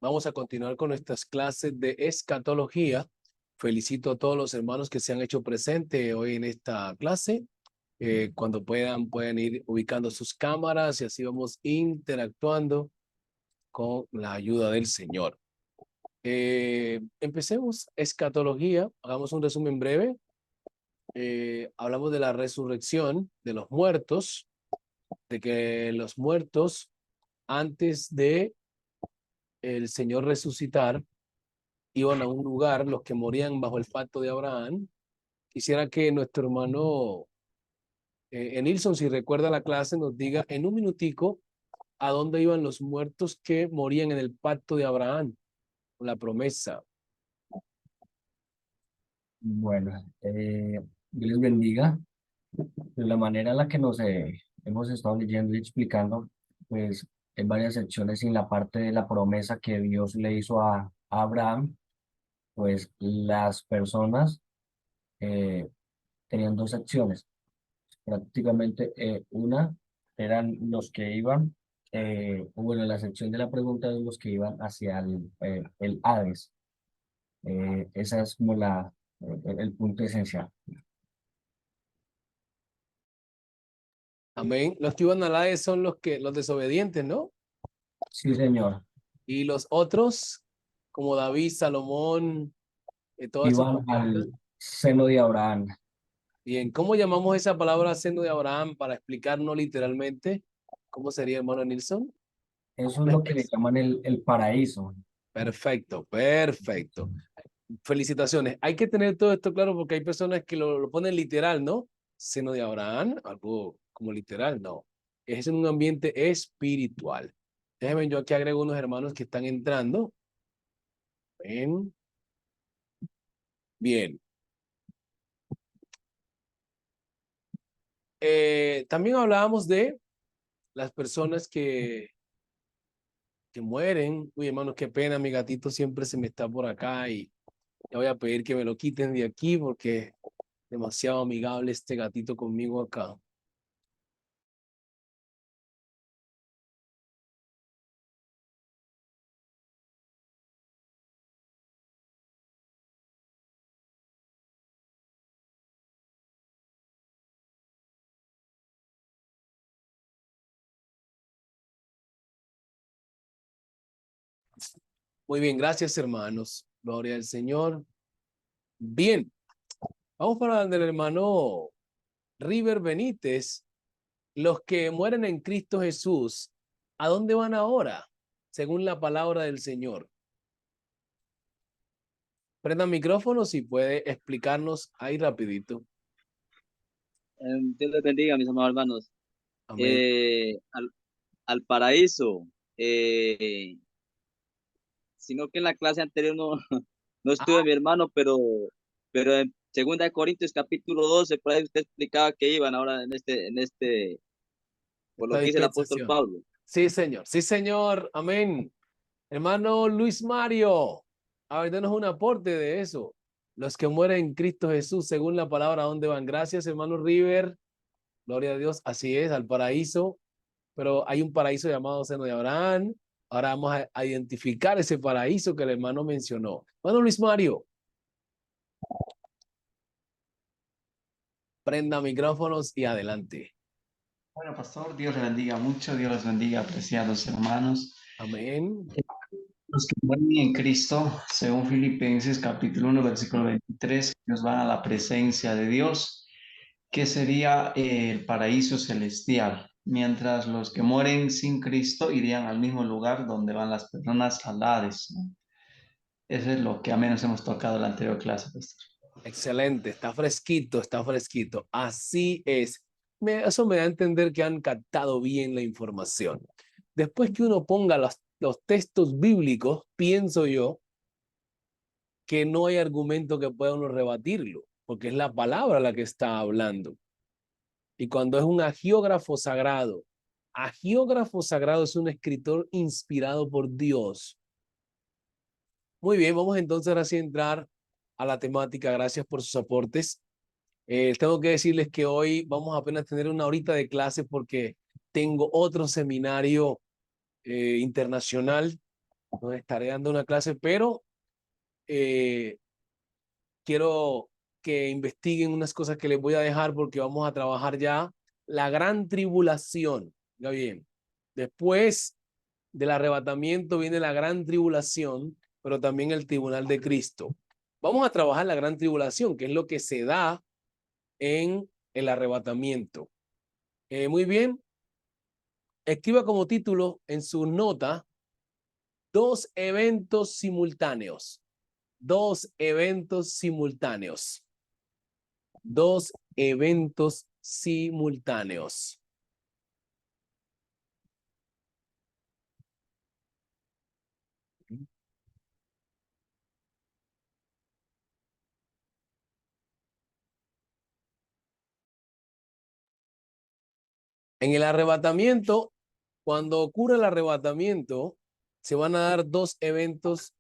Vamos a continuar con nuestras clases de escatología. Felicito a todos los hermanos que se han hecho presentes hoy en esta clase. Cuando pueden ir ubicando sus cámaras y así vamos interactuando con la ayuda del Señor. Empecemos escatología. Hagamos un resumen breve. Hablamos de la resurrección de los muertos, de que los muertos antes de el Señor resucitar iban a un lugar, los que morían bajo el pacto de Abraham. Quisiera que nuestro hermano Nilson, si recuerda la clase, nos diga en un minutico a dónde iban los muertos que morían en el pacto de Abraham, la promesa. Bueno, Dios les bendiga. De la manera en la que nos hemos estado leyendo y explicando, pues en varias secciones en la parte de la promesa que Dios le hizo a Abraham, pues las personas eh, tenían dos secciones. Prácticamente una eran los que iban, bueno, la sección de la pregunta de los que iban hacia el Hades. Esa es como el punto esencial. Amén. Los que iban a la son los desobedientes, ¿no? Sí, señor. Y los otros, como David, Salomón, todos esos Iban profetas. al seno de Abraham. Bien, ¿cómo llamamos esa palabra seno de Abraham para explicarnos literalmente? ¿Cómo sería, hermano Nilsson? Eso es Una lo que le expresión. llaman el paraíso. Perfecto, perfecto. Felicitaciones. Hay que tener todo esto claro porque hay personas que lo ponen literal, ¿no? Seno de Abraham, algo como literal, no. Es en un ambiente espiritual. Déjenme, yo aquí agrego unos hermanos que están entrando. Ven. Bien. También hablábamos de las personas que mueren. Uy, hermano, qué pena, mi gatito siempre se me está por acá y le voy a pedir que me lo quiten de aquí porque es demasiado amigable este gatito conmigo acá. Muy bien, gracias, hermanos. Gloria al Señor. Bien, vamos para el hermano River Benítez. Los que mueren en Cristo Jesús, ¿a dónde van ahora? Según la palabra del Señor. Prenda micrófono si puede explicarnos ahí rapidito. Dios les bendiga, mis amados hermanos. Amén. Al paraíso, sino que en la clase anterior no, no estuve mi hermano, pero en 2 Corintios capítulo 12, por ahí usted explicaba que iban ahora por lo Esta que dice el apóstol dispensación. Pablo. Sí, señor. Sí, señor. Amén. Hermano Luis Mario, a ver, denos un aporte de eso. Los que mueren en Cristo Jesús, según la palabra, ¿a dónde van? Gracias, hermano River. Gloria a Dios. Así es, al paraíso. Pero hay un paraíso llamado seno de Abraham. Ahora vamos a identificar ese paraíso que el hermano mencionó. Hermano Luis Mario, prenda micrófonos y adelante. Bueno, pastor, Dios le bendiga mucho, Dios los bendiga, apreciados hermanos. Amén. Los que mueren en Cristo, según Filipenses capítulo 1, versículo 23, ellos van a la presencia de Dios, que sería el paraíso celestial, mientras los que mueren sin Cristo irían al mismo lugar donde van las personas al Hades, ¿no? Eso es lo que a menos hemos tocado en la anterior clase, pastor. Excelente, está fresquito, está fresquito. Así es. Eso me da a entender que han captado bien la información. Después que uno ponga los textos bíblicos, pienso yo que no hay argumento que pueda uno rebatirlo, porque es la palabra la que está hablando. Y cuando es un agiógrafo sagrado es un escritor inspirado por Dios. Muy bien, vamos entonces ahora sí a entrar a la temática. Gracias por sus aportes. Tengo que decirles que hoy vamos a apenas tener una horita de clase porque tengo otro seminario internacional, donde estaré dando una clase, pero quiero que investiguen unas cosas que les voy a dejar porque vamos a trabajar ya la gran tribulación. Ya bien, después del arrebatamiento viene la gran tribulación, pero también el tribunal de Cristo. Vamos a trabajar la gran tribulación, que es lo que se da en el arrebatamiento. Muy bien. Escriba como título en su nota: dos eventos simultáneos. Dos eventos simultáneos. Dos eventos simultáneos. En el arrebatamiento, cuando ocurre el arrebatamiento, se van a dar dos eventos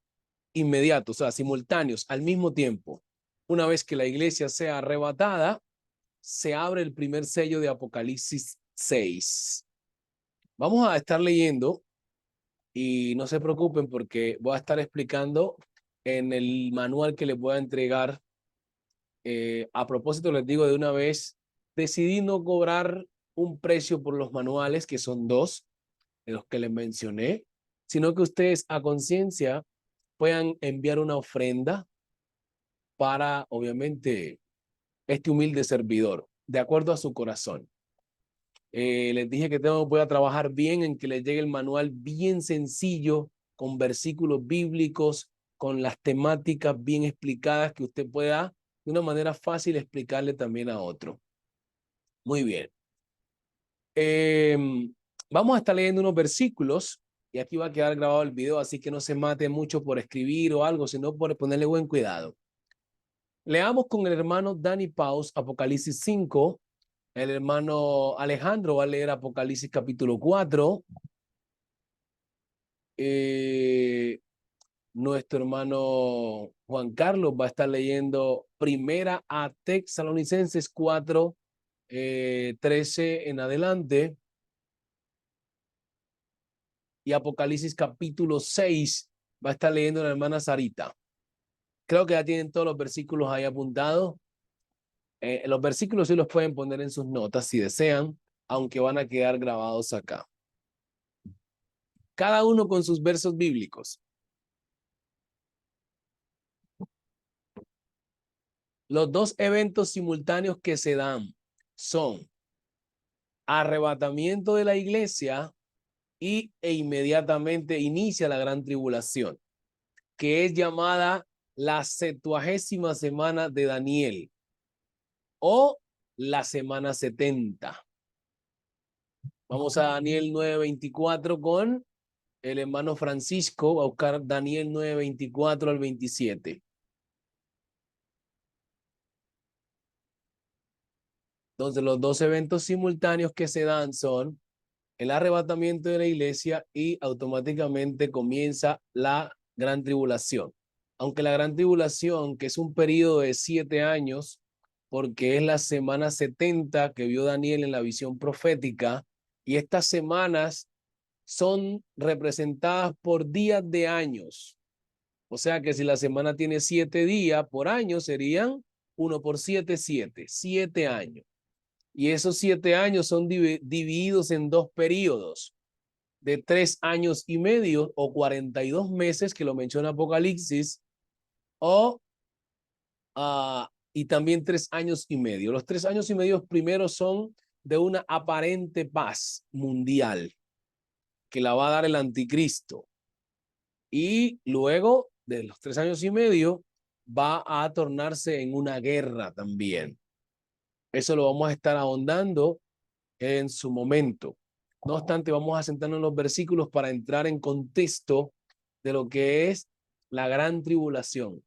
inmediatos, o sea, simultáneos, al mismo tiempo. Una vez que la iglesia sea arrebatada, se abre el primer sello de Apocalipsis 6. Vamos a estar leyendo y no se preocupen porque voy a estar explicando en el manual que les voy a entregar. A propósito, les digo de una vez, decidí no cobrar un precio por los manuales, que son dos de los que les mencioné, sino que ustedes a conciencia puedan enviar una ofrenda para, obviamente, este humilde servidor, de acuerdo a su corazón. Les dije que voy a trabajar bien en que les llegue el manual bien sencillo, con versículos bíblicos, con las temáticas bien explicadas, que usted pueda de una manera fácil explicarle también a otro. Muy bien. Vamos a estar leyendo unos versículos y aquí va a quedar grabado el video, así que no se mate mucho por escribir o algo, sino por ponerle buen cuidado. Leamos con el hermano Danny Paus, Apocalipsis 5. El hermano Alejandro va a leer Apocalipsis capítulo 4. Nuestro hermano Juan Carlos va a estar leyendo Primera a Tesalonicenses 4, 13 en adelante. Y Apocalipsis capítulo 6 va a estar leyendo la hermana Sarita. Creo que ya tienen todos los versículos ahí apuntados. Los versículos sí los pueden poner en sus notas si desean, aunque van a quedar grabados acá. Cada uno con sus versos bíblicos. Los dos eventos simultáneos que se dan son arrebatamiento de la iglesia e inmediatamente inicia la gran tribulación, que es llamada la 70ª semana de Daniel o la semana 70. Vamos a Daniel 9:24 con el hermano Francisco. Va a buscar Daniel 9:24 al 27. Entonces, los dos eventos simultáneos que se dan son el arrebatamiento de la iglesia y automáticamente comienza la gran tribulación. Aunque la gran tribulación, que es un periodo de 7 años, porque es la semana 70 que vio Daniel en la visión profética, y estas semanas son representadas por días de años. O sea que si la semana tiene 7 días por año, serían 1 por 7, 7 años. Y esos 7 años son divididos en dos periodos de 3 años y medio o 42 meses, que lo menciona Apocalipsis, y también 3 años y medio. Los 3 años y medio primeros son de una aparente paz mundial que la va a dar el anticristo. Y luego de los 3 años y medio va a tornarse en una guerra también. Eso lo vamos a estar ahondando en su momento. No obstante, vamos a sentarnos en los versículos para entrar en contexto de lo que es la gran tribulación.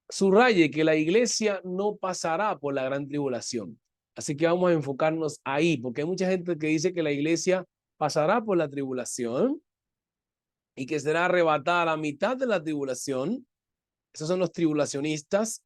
Subraye que la iglesia no pasará por la gran tribulación. Así que vamos a enfocarnos ahí, porque hay mucha gente que dice que la iglesia pasará por la tribulación y que será arrebatada a la mitad de la tribulación. Esos son los tribulacionistas.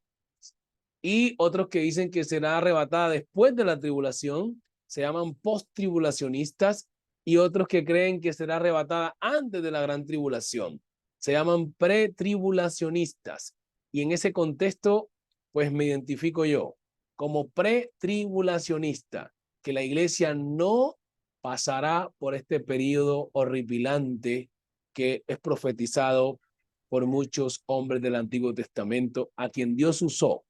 Y otros que dicen que será arrebatada después de la tribulación, se llaman post-tribulacionistas. y otros que creen que será arrebatada antes de la gran tribulación. Se llaman pretribulacionistas. Y en ese contexto, pues me identifico yo como pretribulacionista, que la iglesia no pasará por este periodo horripilante que es profetizado por muchos hombres del Antiguo Testamento, a quien Dios usó.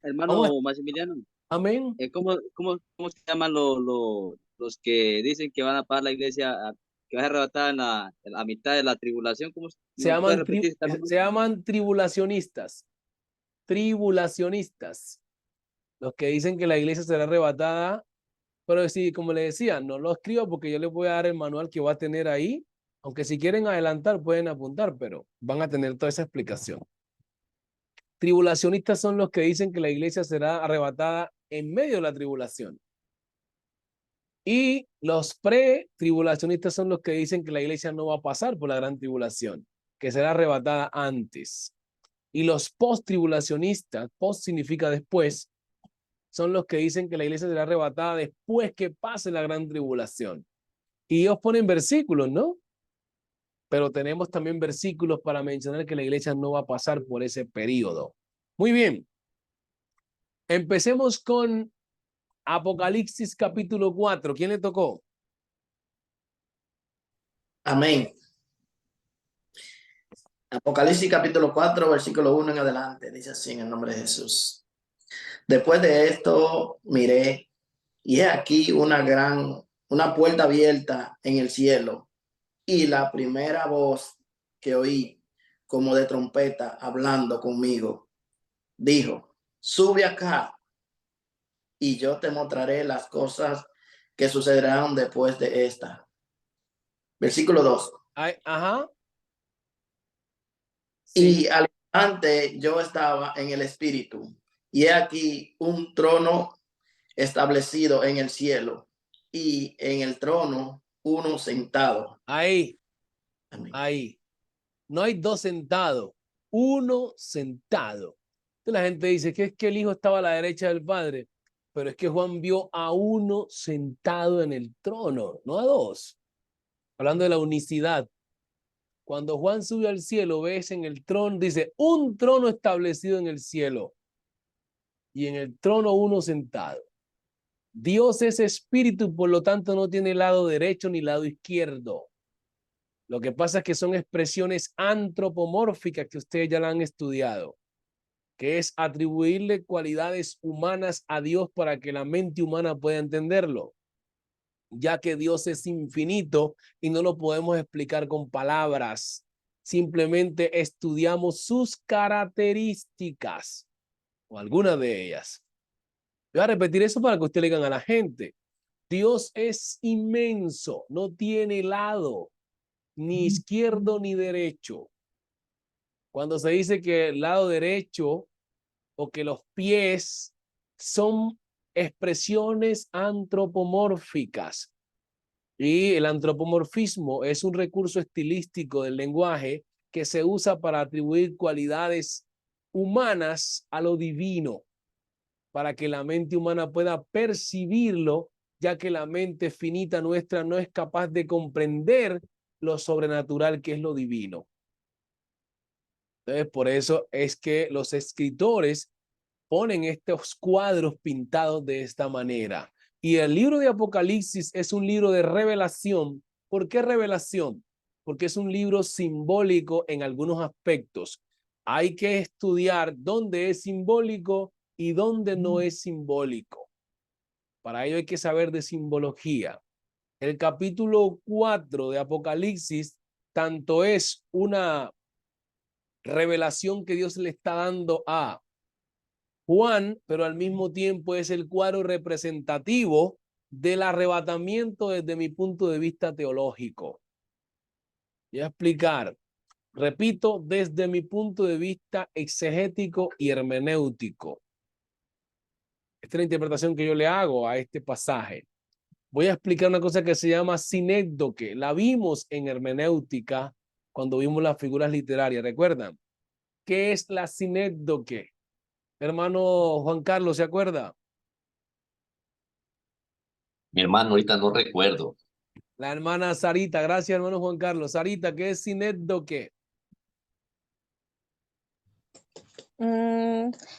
Vamos, Hermano Maximiliano, amén. ¿cómo se llaman los que dicen que van a pagar la iglesia, que va a ser arrebatada en la mitad de la tribulación? Se ¿Me puede llaman, repetir? se llaman tribulacionistas. Tribulacionistas. Los que dicen que la iglesia será arrebatada. Pero sí, como le decía, no lo escriba porque yo les voy a dar el manual que va a tener ahí. Aunque si quieren adelantar, pueden apuntar, pero van a tener toda esa explicación. Tribulacionistas son los que dicen que la iglesia será arrebatada en medio de la tribulación. Y los pre-tribulacionistas son los que dicen que la iglesia no va a pasar por la gran tribulación, que será arrebatada antes. Y los post-tribulacionistas, post significa después, son los que dicen que la iglesia será arrebatada después que pase la gran tribulación. Y ellos ponen versículos, ¿no? Pero tenemos también versículos para mencionar que la iglesia no va a pasar por ese periodo. Muy bien. Empecemos con Apocalipsis capítulo 4. ¿Quién le tocó? Amén. Apocalipsis capítulo 4, versículo 1 en adelante. Dice así en el nombre de Jesús. Después de esto miré, y he aquí una puerta abierta en el cielo, y la primera voz que oí, como de trompeta, hablando conmigo, dijo: sube acá, y yo te mostraré las cosas que sucederán después de esta. Versículo 2. Ay, ajá. Sí. Y al instante yo estaba en el espíritu, y he aquí un trono establecido en el cielo, y en el trono uno sentado. Ahí, Amén. ahí. No hay dos sentados, uno sentado. Entonces la gente dice que es que el Hijo estaba a la derecha del Padre, pero es que Juan vio a uno sentado en el trono, no a dos. Hablando de la unicidad. Cuando Juan sube al cielo, ves en el trono, dice, un trono establecido en el cielo y en el trono uno sentado. Dios es espíritu, por lo tanto no tiene lado derecho ni lado izquierdo. Lo que pasa es que son expresiones antropomórficas que ustedes ya la han estudiado, que es atribuirle cualidades humanas a Dios para que la mente humana pueda entenderlo, ya que Dios es infinito y no lo podemos explicar con palabras. Simplemente estudiamos sus características o algunas de ellas. Voy a repetir eso para que ustedes le digan a la gente. Dios es inmenso, no tiene lado, ni izquierdo ni derecho. Cuando se dice que el lado derecho o que los pies son expresiones antropomórficas. Y el antropomorfismo es un recurso estilístico del lenguaje que se usa para atribuir cualidades humanas a lo divino, para que la mente humana pueda percibirlo, ya que la mente finita nuestra no es capaz de comprender lo sobrenatural que es lo divino. Entonces, por eso es que los escritores ponen estos cuadros pintados de esta manera. Y el libro de Apocalipsis es un libro de revelación. ¿Por qué revelación? Porque es un libro simbólico en algunos aspectos. Hay que estudiar dónde es simbólico y dónde no es simbólico. Para ello hay que saber de simbología. El capítulo 4 de Apocalipsis tanto es una revelación que Dios le está dando a Juan, pero al mismo tiempo es el cuadro representativo del arrebatamiento desde mi punto de vista teológico. Voy a explicar, repito, desde mi punto de vista exegético y hermenéutico. Esta es la interpretación que yo le hago a este pasaje. Voy a explicar una cosa que se llama sinécdoque. La vimos en hermenéutica cuando vimos las figuras literarias. ¿Recuerdan? ¿Qué es la sinécdoque? Hermano Juan Carlos, ¿se acuerda? Mi hermano, ahorita no recuerdo. La hermana Sarita, gracias hermano Juan Carlos. Sarita, ¿qué es sinédoque?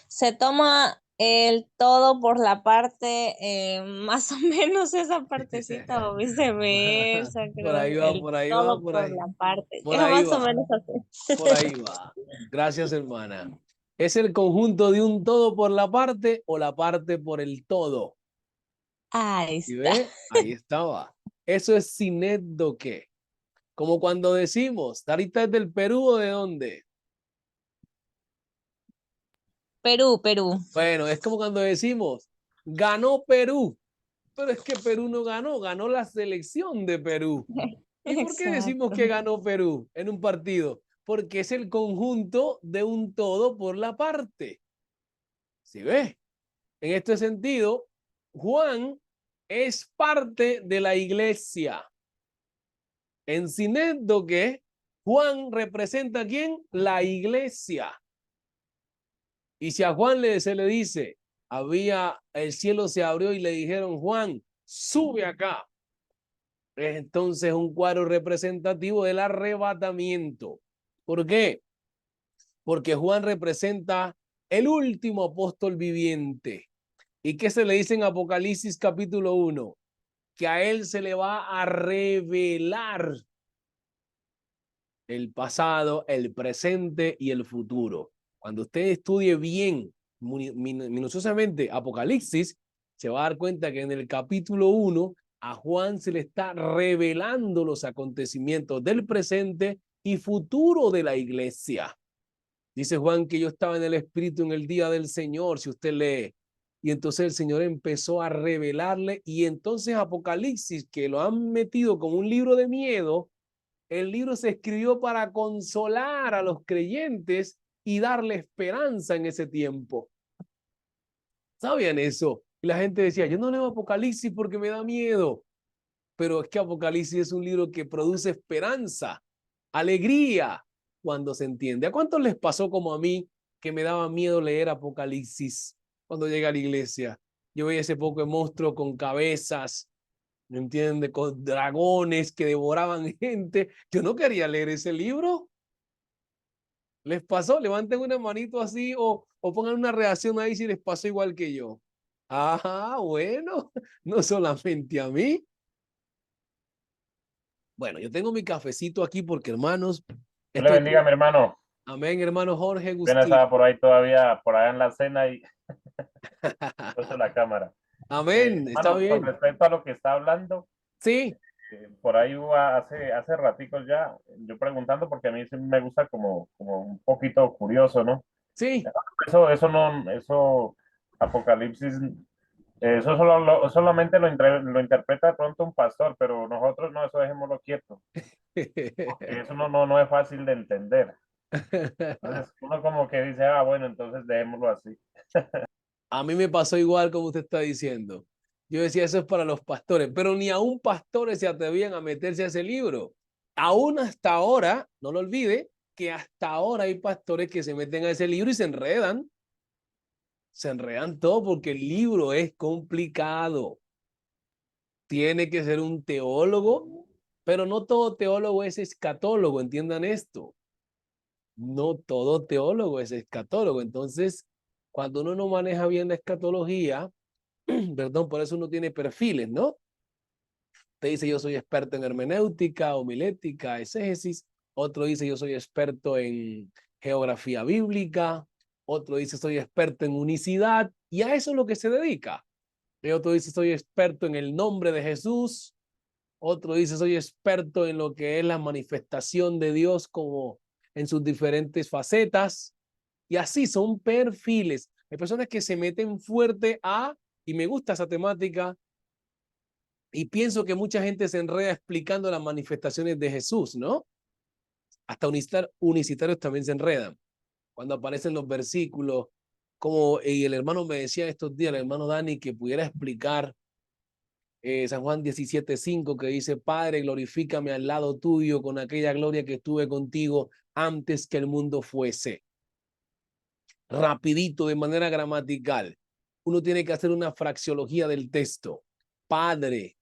Se toma el todo por la parte, más o menos esa partecita o viceversa, Por creo. ahí va, El por ahí va, todo por por ahí. la parte. Por Es ahí más o va, menos así. por ahí va. Gracias, hermana. ¿Es el conjunto de un todo por la parte o la parte por el todo? Ahí ¿Sí está. ve? Ahí estaba. Eso es sinédoque. Como cuando decimos, ¿Sarita es del Perú o de dónde? Perú, Perú. Bueno, es como cuando decimos, ganó Perú, pero es que Perú no ganó, ganó la selección de Perú. ¿Y por qué decimos Exacto. que ganó Perú en un partido? Porque es el conjunto de un todo por la parte. ¿Sí ves? En este sentido, Juan es parte de la iglesia. En sinédoque, Juan representa ¿a quién? La iglesia. Y si a Juan se le dice, el cielo se abrió y le dijeron, Juan, sube acá. Es entonces un cuadro representativo del arrebatamiento. ¿Por qué? Porque Juan representa el último apóstol viviente. ¿Y qué se le dice en Apocalipsis capítulo 1? Que a él se le va a revelar el pasado, el presente y el futuro. Cuando usted estudie bien, minuciosamente Apocalipsis, se va a dar cuenta que en el capítulo 1 a Juan se le está revelando los acontecimientos del presente y futuro de la iglesia. Dice Juan que yo estaba en el Espíritu en el día del Señor, si usted lee. Y entonces el Señor empezó a revelarle y entonces Apocalipsis, que lo han metido como un libro de miedo, el libro se escribió para consolar a los creyentes y darle esperanza en ese tiempo. ¿Sabían eso? Y la gente decía, yo no leo Apocalipsis porque me da miedo. Pero es que Apocalipsis es un libro que produce esperanza, alegría, cuando se entiende. ¿A cuántos les pasó como a mí que me daba miedo leer Apocalipsis cuando llegué a la iglesia? Yo veía ese poco de monstruo con cabezas, ¿me entiende? Con dragones que devoraban gente. Yo no quería leer ese libro. ¿Les pasó? Levanten una manito así o pongan una reacción ahí si les pasó igual que yo. Ajá, bueno, no solamente a mí. Bueno, yo tengo mi cafecito aquí porque, hermanos, Dios le estoy... bendiga, mi hermano. Amén, hermano Jorge Apenas Agustín. estaba por ahí todavía, por allá en la cena y puso la cámara. Amén, está Hermano, con bien. respecto a lo que está hablando, Sí, por ahí hubo hace raticos ya, yo preguntando, porque a mí sí me gusta como un poquito curioso, ¿no? sí. Eso, Apocalipsis, solamente lo interpreta de pronto un pastor, pero nosotros no, eso dejémoslo quieto. Eso no es fácil de entender. Entonces uno como que dice, ah, bueno, entonces dejémoslo así. A mí me pasó igual como usted está diciendo. Yo decía, eso es para los pastores, pero ni aún pastores se atrevían a meterse a ese libro. Aún hasta ahora, no lo olvide, que hasta ahora hay pastores que se meten a ese libro y se enredan. Se enredan todo porque el libro es complicado. Tiene que ser un teólogo, pero no todo teólogo es escatólogo, entiendan esto. No todo teólogo es escatólogo. Entonces, cuando uno no maneja bien la escatología, perdón, por eso uno tiene perfiles, ¿no? Te dice yo soy experto en hermenéutica, homilética, exégesis. Otro dice yo soy experto en geografía bíblica. Otro dice soy experto en unicidad. Y a eso es lo que se dedica. Y otro dice soy experto en el nombre de Jesús. Otro dice soy experto en lo que es la manifestación de Dios como en sus diferentes facetas. Y así son perfiles. Hay personas que se meten fuerte y me gusta esa temática, y pienso que mucha gente se enreda explicando las manifestaciones de Jesús, ¿no? Hasta unicitarios también se enredan. Cuando aparecen los versículos, como y el hermano me decía estos días, el hermano Dani, que pudiera explicar San Juan 17:5, que dice, Padre, glorifícame al lado tuyo con aquella gloria que estuve contigo antes que el mundo fuese. Rapidito, de manera gramatical. Uno tiene que hacer una fraseología del texto. Padre.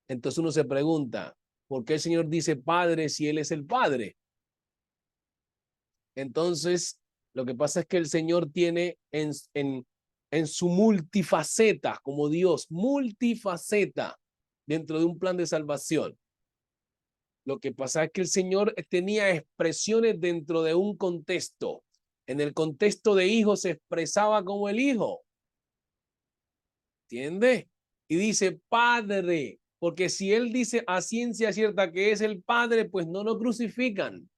Entonces uno se pregunta, ¿Por qué el Señor dice Padre si Él es el Padre? Entonces, lo que pasa es que el Señor tiene en su multifaceta, como Dios, multifaceta, dentro de un plan de salvación. Lo que pasa es que el Señor tenía expresiones dentro de un contexto. En el contexto de hijo se expresaba como el hijo. ¿Entiende? Y dice Padre, porque si Él dice a ciencia cierta que es el Padre, pues no lo crucifican.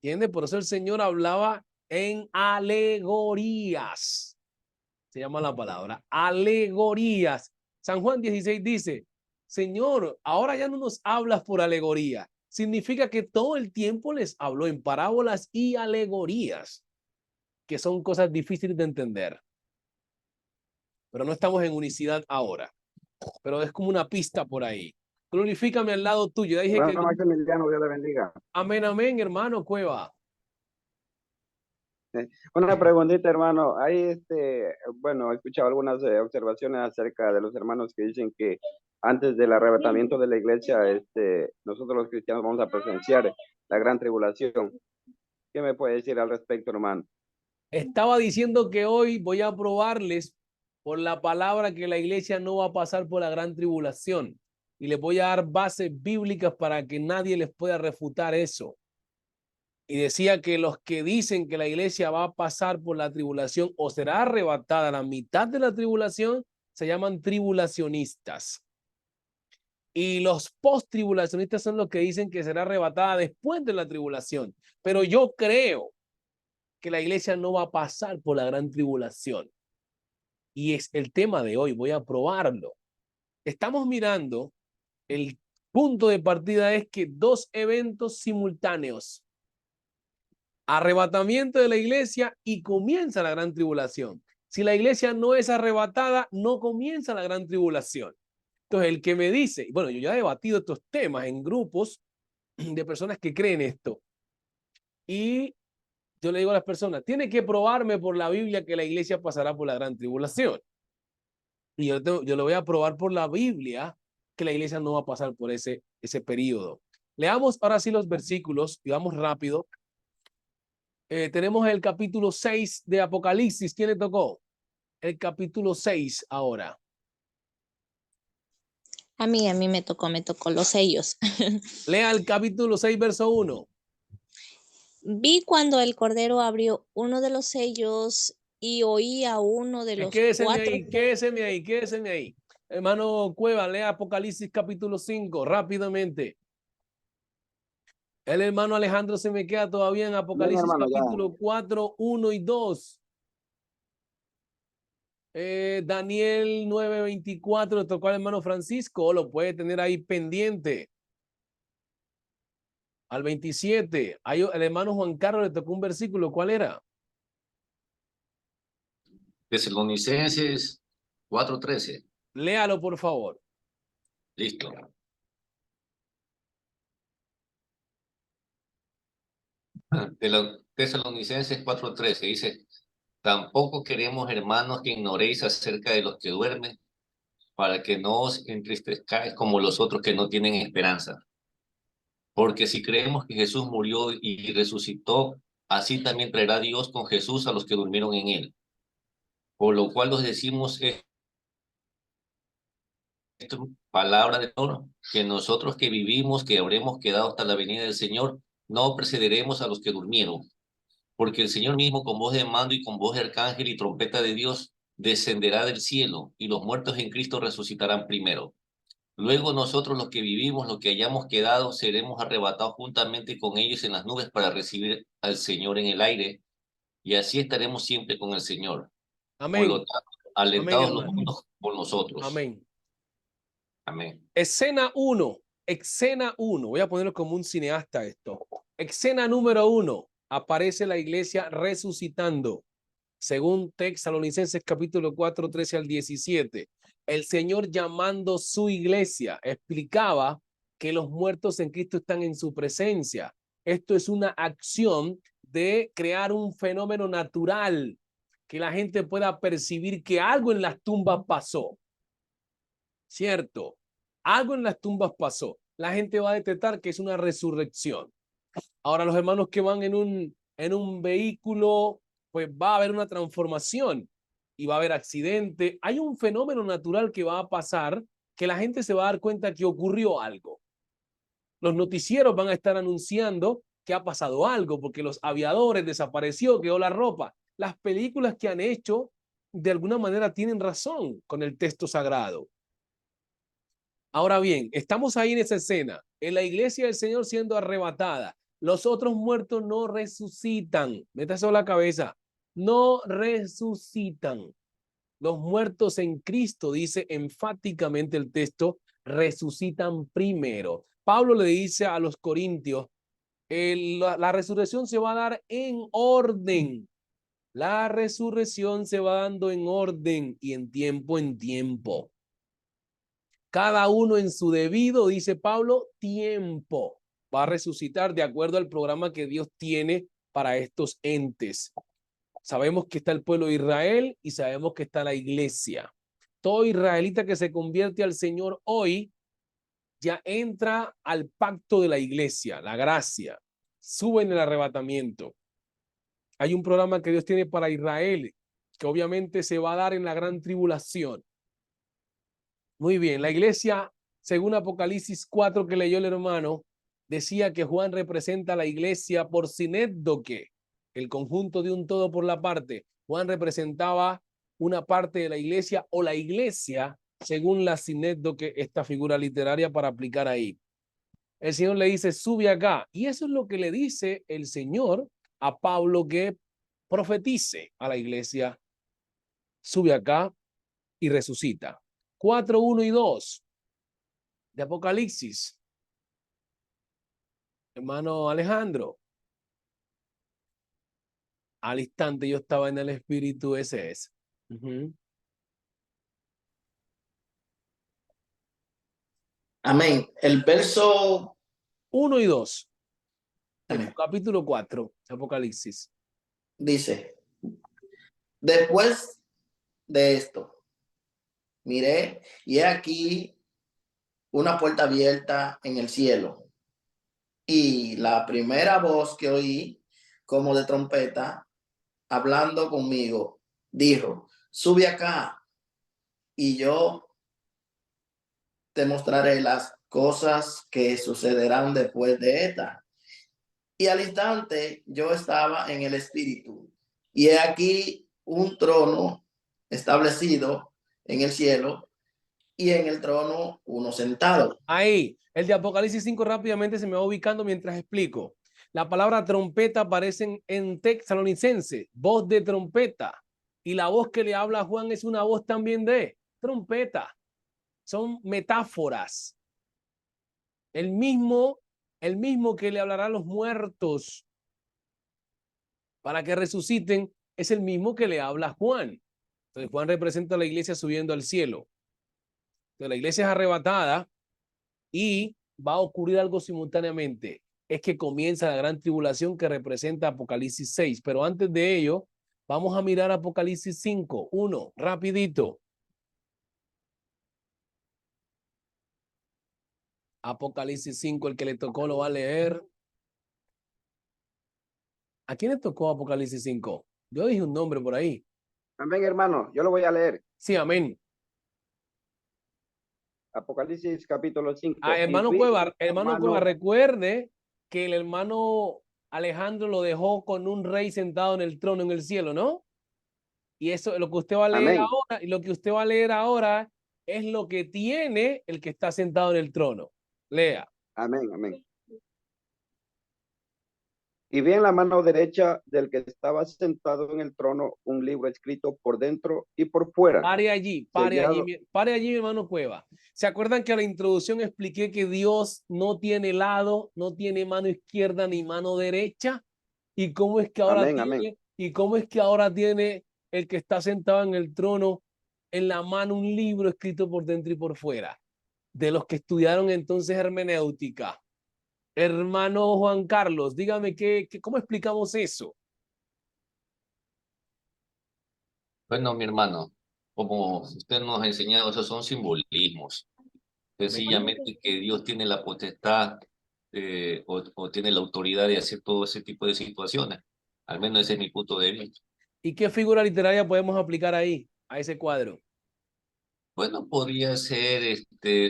¿Entiende? Por eso el Señor hablaba en alegorías. Se llama la palabra, alegorías. San Juan 16 dice, Señor, ahora ya no nos hablas por alegoría. Significa que todo el tiempo les habló en parábolas y alegorías, que son cosas difíciles de entender. Pero no estamos en unicidad ahora. Pero es como una pista por ahí. Glorifícame al lado tuyo. Ya dije que... Maximiliano, Dios le bendiga. Amén, amén, hermano Cueva. Una preguntita, hermano. Hay bueno, he escuchado algunas observaciones acerca de los hermanos que dicen que antes del arrebatamiento de la iglesia, nosotros los cristianos vamos a presenciar la gran tribulación. ¿Qué me puede decir al respecto, hermano? Estaba diciendo que hoy voy a probarles por la palabra que la iglesia no va a pasar por la gran tribulación. Y les voy a dar bases bíblicas para que nadie les pueda refutar eso. Y decía que los que dicen que la iglesia va a pasar por la tribulación o será arrebatada a la mitad de la tribulación, se llaman tribulacionistas. Y los post-tribulacionistas son los que dicen que será arrebatada después de la tribulación. Pero yo creo que la iglesia no va a pasar por la gran tribulación. Y es el tema de hoy, voy a probarlo. Estamos mirando, el punto de partida es que dos eventos simultáneos. Arrebatamiento de la iglesia y comienza la gran tribulación. Si la iglesia no es arrebatada, no comienza la gran tribulación. Entonces, el que me dice, bueno, yo ya he debatido estos temas en grupos de personas que creen esto. Y yo le digo a las personas, tiene que probarme por la Biblia que la iglesia pasará por la gran tribulación. Y yo le voy a probar por la Biblia que la iglesia no va a pasar por ese periodo. Leamos ahora sí los versículos y vamos rápido. Tenemos el capítulo 6 de Apocalipsis. ¿Quién le tocó? El capítulo 6 ahora. A mí me tocó los sellos. Lea el capítulo 6, verso 1. Vi cuando el Cordero abrió uno de los sellos y oí a uno de los Quédeseme ahí. Hermano Cueva, lea Apocalipsis capítulo 5, rápidamente. El hermano Alejandro se me queda todavía en Apocalipsis Bien, hermano, capítulo 4, 1 y 2. Daniel 9:24, le tocó al hermano Francisco, lo puede tener ahí pendiente. Al 27, el hermano Juan Carlos le tocó un versículo, ¿cuál era? Tesalonicenses 4:13. Léalo, por favor. Listo. De los Tesalonicenses 4:13 dice, tampoco queremos, hermanos, que ignoréis acerca de los que duermen, para que no os entristezcáis como los otros que no tienen esperanza. Porque si creemos que Jesús murió y resucitó, así también traerá Dios con Jesús a los que durmieron en él. Por lo cual os decimos esto, palabra de oro, que nosotros que vivimos, que habremos quedado hasta la venida del Señor, no precederemos a los que durmieron. Porque el Señor mismo, con voz de mando y con voz de arcángel y trompeta de Dios, descenderá del cielo, y los muertos en Cristo resucitarán primero. Luego nosotros los que vivimos, los que hayamos quedado, seremos arrebatados juntamente con ellos en las nubes para recibir al Señor en el aire, y así estaremos siempre con el Señor. Amén. Por lo tanto, alentados Amén, los hermano. unos por nosotros. Amén. Amén. Escena 1. Voy a ponerlo como un cineasta esto. Escena número 1. Aparece la iglesia resucitando. Según Tesalonicenses capítulo 4, 13 al 17. El Señor llamando su iglesia explicaba que los muertos en Cristo están en su presencia. Esto es una acción de crear un fenómeno natural, que la gente pueda percibir que algo en las tumbas pasó. ¿Cierto? Algo en las tumbas pasó. la gente va a detectar que es una resurrección. Ahora los hermanos que van en un vehículo, pues va a haber una transformación y va a haber accidente. Hay un fenómeno natural que va a pasar que la gente se va a dar cuenta que ocurrió algo. Los noticieros van a estar anunciando que ha pasado algo porque los aviadores desapareció, quedó la ropa. Las películas que han hecho de alguna manera tienen razón con el texto sagrado. Ahora bien, estamos ahí en esa escena, en la iglesia del Señor siendo arrebatada. Los otros muertos no resucitan. Métase en la cabeza. No resucitan. Los muertos en Cristo, dice enfáticamente el texto, resucitan primero. Pablo le dice a los corintios, la resurrección se va a dar en orden. La resurrección se va dando en orden y en tiempo en tiempo. Cada uno en su debido, dice Pablo, tiempo va a resucitar de acuerdo al programa que Dios tiene para estos entes. Sabemos que está el pueblo de Israel y sabemos que está la iglesia. Todo israelita que se convierte al Señor hoy ya entra al pacto de la iglesia, la gracia, sube en el arrebatamiento. Hay un programa que Dios tiene para Israel que obviamente se va a dar en la gran tribulación. Muy bien, la iglesia, según Apocalipsis 4 que leyó el hermano, decía que Juan representa a la iglesia por sinédoque, el conjunto de un todo por la parte. Juan representaba una parte de la iglesia o la iglesia, según la sinédoque, esta figura literaria para aplicar ahí. El Señor le dice, sube acá. Y eso es lo que le dice el Señor a Pablo que profetice a la iglesia, sube acá y resucita. 4, 1 y 2 de Apocalipsis. Hermano Alejandro, al instante yo estaba en el espíritu, ese es. Amén. El verso 1 y 2. Amén. Capítulo 4 de Apocalipsis. Dice, después de esto, miré y he aquí una puerta abierta en el cielo. Y la primera voz que oí, como de trompeta, hablando conmigo, dijo, sube acá y yo te mostraré las cosas que sucederán después de esta. Y al instante yo estaba en el espíritu, y he aquí un trono establecido en el cielo, y en el trono uno sentado. Ahí, el de Apocalipsis 5 rápidamente se me va ubicando mientras explico. La palabra trompeta aparece en Tesalonicense, voz de trompeta. Y la voz que le habla a Juan es una voz también de trompeta. Son metáforas. El mismo que le hablará a los muertos para que resuciten es el mismo que le habla a Juan. Entonces Juan representa a la iglesia subiendo al cielo. Entonces la iglesia es arrebatada y va a ocurrir algo simultáneamente. Es que comienza la gran tribulación que representa Apocalipsis 6. Pero antes de ello, vamos a mirar Apocalipsis 5. 1, rapidito. Apocalipsis 5, el que le tocó lo va a leer. ¿A quién le tocó Apocalipsis 5? Yo dije un nombre por ahí. Amén, hermano. Yo lo voy a leer. Sí, amén. Apocalipsis capítulo 5. Hermano Cueva, recuerde que el hermano Alejandro lo dejó con un rey sentado en el trono en el cielo, ¿no? Y eso, lo que usted va a leer ahora, y lo que usted va a leer ahora es lo que tiene el que está sentado en el trono. Lea. Amén, amén. Y vi en la mano derecha del que estaba sentado en el trono un libro escrito por dentro y por fuera. Pare allí, mi hermano Cueva. ¿Se acuerdan que a la introducción expliqué que Dios no tiene lado, no tiene mano izquierda ni mano derecha? ¿Y cómo es que ahora ¿Y cómo es que ahora tiene el que está sentado en el trono en la mano un libro escrito por dentro y por fuera? De los que estudiaron entonces hermenéutica. Hermano Juan Carlos, dígame ¿cómo explicamos eso? Bueno, mi hermano, como usted nos ha enseñado, esos son simbolismos. sencillamente que Dios tiene la potestad o tiene la autoridad de hacer todo ese tipo de situaciones. Al menos ese es mi punto de vista. ¿Y qué figura literaria podemos aplicar ahí, a ese cuadro? Bueno, podría ser,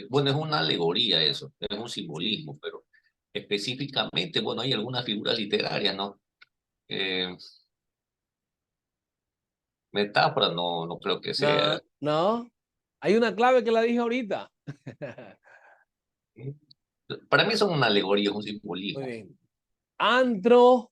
bueno, es una alegoría eso, es un simbolismo, pero específicamente, bueno, hay algunas figuras literarias, ¿no? Metáfora no creo que sea. No, hay una clave que la dije ahorita. Para mí son una alegoría, es un Muy simbolismo. bien. Antro.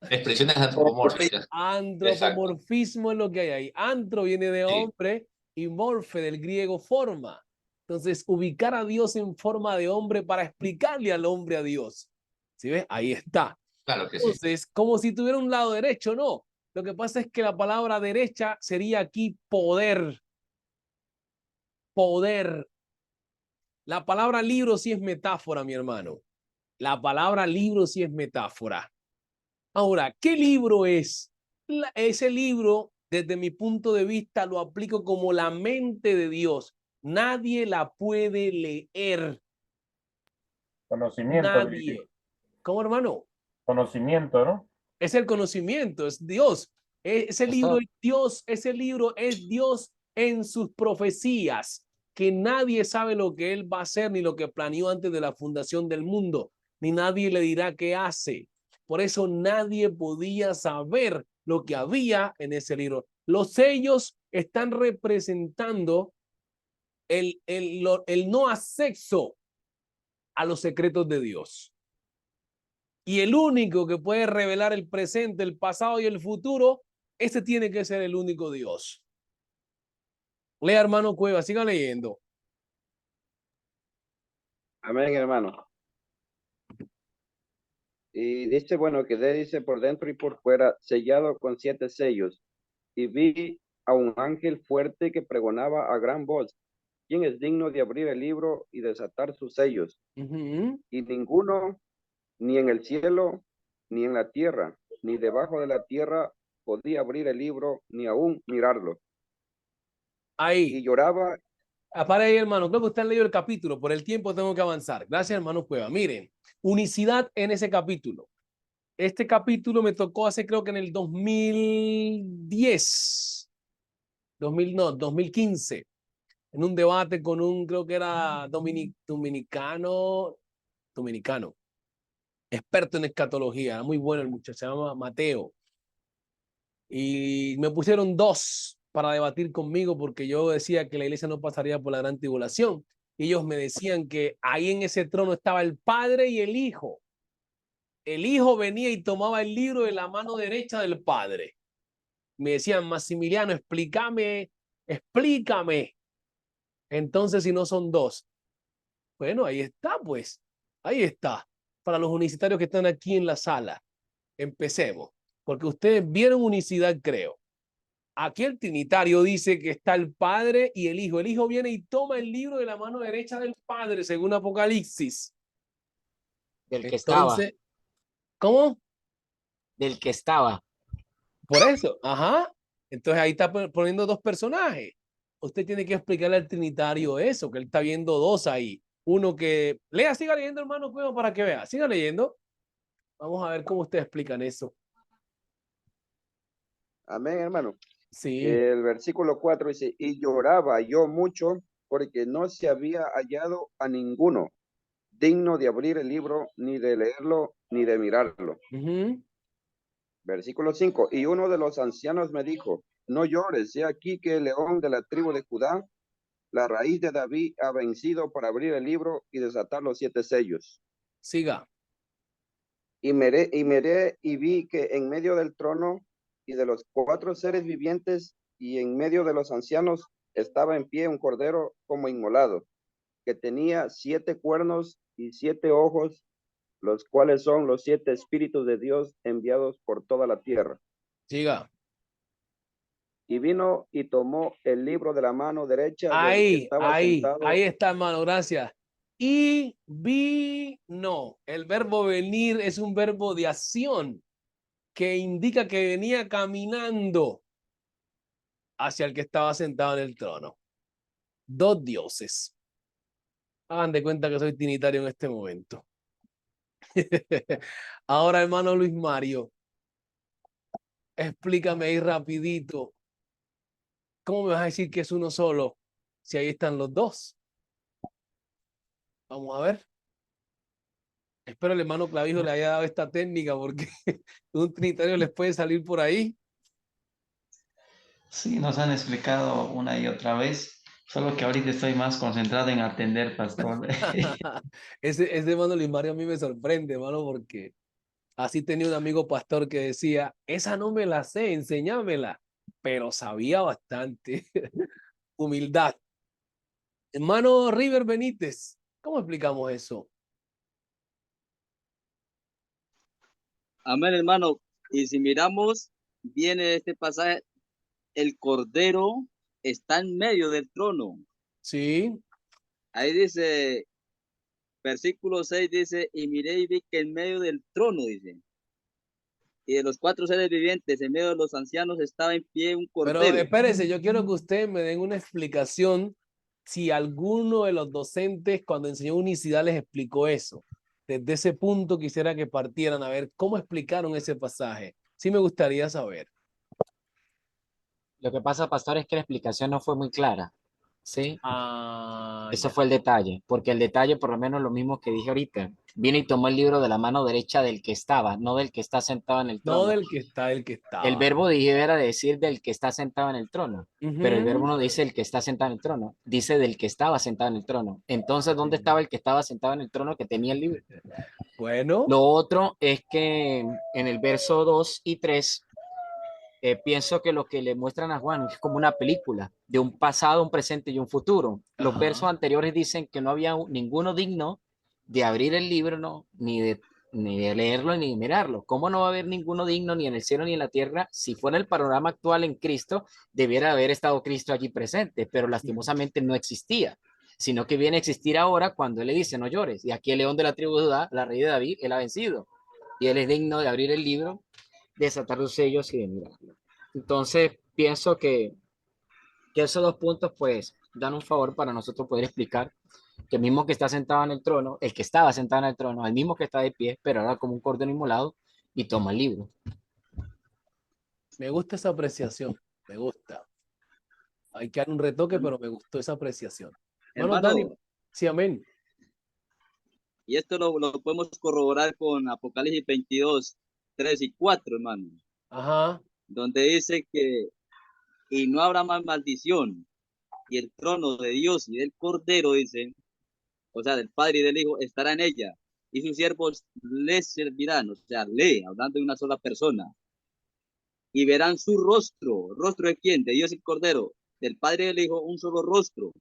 Expresiones antropomórficas. Antropomorfismo es lo que hay ahí. Antro viene de hombre y morfe del griego forma. Entonces, ubicar a Dios en forma de hombre para explicarle al hombre a Dios. ¿Sí ves? Ahí está. Claro que sí. Entonces, como si tuviera un lado derecho, no. Lo que pasa es que la palabra derecha sería aquí poder. Poder. La palabra libro sí es metáfora, mi hermano. La palabra libro sí es metáfora. Ahora, ¿qué libro es? Ese libro, desde mi punto de vista, lo aplico como la mente de Dios. Nadie la puede leer. Conocimiento. Nadie. ¿Cómo, hermano? Conocimiento, ¿no? Es el conocimiento, es Dios. Ese libro es Dios, ese libro es Dios en sus profecías, que nadie sabe lo que Él va a hacer ni lo que planeó antes de la fundación del mundo, ni nadie le dirá qué hace. Por eso nadie podía saber lo que había en ese libro. Los sellos están representando el no acceso a los secretos de Dios. Y el único que puede revelar el presente, el pasado y el futuro, ese tiene que ser el único Dios. Lea, hermano Cueva, siga leyendo. Amén, hermano. Y dice, bueno, quedé, dice, por dentro y por fuera, sellado con 7 sellos. Y vi a un ángel fuerte que pregonaba a gran voz: ¿quién es digno de abrir el libro y desatar sus sellos? Y ninguno, ni en el cielo, ni en la tierra, ni debajo de la tierra, podía abrir el libro, ni aún mirarlo. Ahí. Y lloraba. Para ahí, hermano. Creo que usted ha leído el capítulo. Por el tiempo tengo que avanzar. Gracias, hermano Cueva. Miren, unicidad en ese capítulo. Este capítulo me tocó hace, creo que en el 2010. 2015. En un debate con un, creo que era dominicano, experto en escatología. Era muy bueno el muchacho, se llama Mateo. Y me pusieron 2 para debatir conmigo porque yo decía que la iglesia no pasaría por la gran tribulación. Y ellos me decían que ahí en ese trono estaba el Padre y el Hijo. El Hijo venía y tomaba el libro de la mano derecha del Padre. Me decían, Maximiliano, explícame. Entonces, si no son 2. Bueno, ahí está, pues. Ahí está. Para los universitarios que están aquí en la sala, empecemos. Porque ustedes vieron unicidad, creo. Aquí el Trinitario dice que está el Padre y el Hijo. El Hijo viene y toma el libro de la mano derecha del Padre, según Apocalipsis. Del que estaba. ¿Cómo? Del que estaba. Por eso, ajá. Entonces ahí está poniendo 2 personajes. Usted tiene que explicarle al Trinitario eso, que él está viendo 2 ahí. Uno que... Lea, siga leyendo, hermano Cueva, para que vea. Siga leyendo. Vamos a ver cómo ustedes explican eso. Amén, hermano. Sí. El versículo 4 dice, y lloraba yo mucho porque no se había hallado a ninguno digno de abrir el libro, ni de leerlo, ni de mirarlo. Versículo 5, y uno de los ancianos me dijo, no llores, he aquí que el león de la tribu de Judá, la raíz de David, ha vencido para abrir el libro y desatar los 7 sellos. Siga. Y miré y vi que en medio del trono y de los 4 seres vivientes y en medio de los ancianos estaba en pie un cordero como inmolado, que tenía 7 cuernos y 7 ojos, los cuales son los 7 espíritus de Dios enviados por toda la tierra. Siga. Y vino y tomó el libro de la mano derecha del que Ahí estaba sentado. Ahí está, hermano, gracias. Y vino. El verbo venir es un verbo de acción que indica que venía caminando hacia el que estaba sentado en el trono. 2 dioses. Hagan de cuenta que soy trinitario en este momento. Ahora, hermano Luis Mario, explícame ahí rapidito. ¿Cómo me vas a decir que es uno solo si ahí están los dos? Vamos a ver. Espero el hermano Clavijo le haya dado esta técnica porque un trinitario les puede salir por ahí. Sí, nos han explicado una y otra vez, solo que ahorita estoy más concentrado en atender, pastor. Ese hermano Luis Mario a mí me sorprende, hermano, porque así tenía un amigo pastor que decía, esa no me la sé, enséñamela, pero sabía bastante. Humildad. Hermano River Benítez, ¿cómo explicamos eso? Amén, hermano. Y si miramos, viene este pasaje, el Cordero está en medio del trono. Sí. Ahí dice, versículo 6 dice, y miré y vi que en medio del trono, dice, y de los 4 seres vivientes, en medio de los ancianos, estaba en pie un Pero Cordero. espérese, yo quiero que ustedes me den una explicación si alguno de los docentes cuando enseñó unicidad les explicó eso. Desde ese punto quisiera que partieran a ver cómo explicaron ese pasaje. Sí me gustaría saber. Lo que pasa, pastor, es que la explicación no fue muy clara, ¿sí? Eso Ya. fue el detalle, porque el detalle, por lo menos lo mismo que dije ahorita, vino y tomó el libro de la mano derecha del que estaba, no del que está sentado en el No trono. del que está, el que El estaba. verbo dije era decir del que está sentado en el trono, pero el verbo Ujú. no dice el que está sentado en el trono, dice del que estaba sentado en el trono. Entonces, ¿dónde estaba el que estaba sentado en el trono que tenía el libro? Bueno, Lo otro es que en el verso 2 y 3, pienso que lo que le muestran a Juan es como una película de un pasado, un presente y un futuro. Los ajá. versos anteriores dicen que no había ninguno digno de abrir el libro, ¿no? Ni de leerlo ni de mirarlo. ¿Cómo no va a haber ninguno digno ni en el cielo ni en la tierra? Si fuera el panorama actual en Cristo, debiera haber estado Cristo allí presente, pero lastimosamente no existía, sino que viene a existir ahora cuando Él le dice, no llores. Y aquí el león de la tribu de Judá, la rey de David, Él ha vencido. Y Él es digno de abrir el libro, desatar los sellos y de mirarlo. Entonces, pienso que esos dos puntos, pues, dan un favor para nosotros poder explicar que el mismo que está sentado en el trono, el que estaba sentado en el trono, el mismo que está de pie, pero ahora como un cordero inmolado, y toma el libro. Me gusta esa apreciación. Me gusta. Hay que dar un retoque, pero me gustó esa apreciación. Hermano Dani, Hermano, sí, amén. y esto lo podemos corroborar con Apocalipsis 22, 3 y 4, hermano, Ajá. donde dice que, y no habrá más maldición, y el trono de Dios y del Cordero, dice, o sea, del Padre y del Hijo, estará en ella, y sus siervos les servirán, o sea, hablando de una sola persona, y verán su rostro. ¿Rostro de quién? De Dios y el Cordero, del Padre y del Hijo, un solo rostro.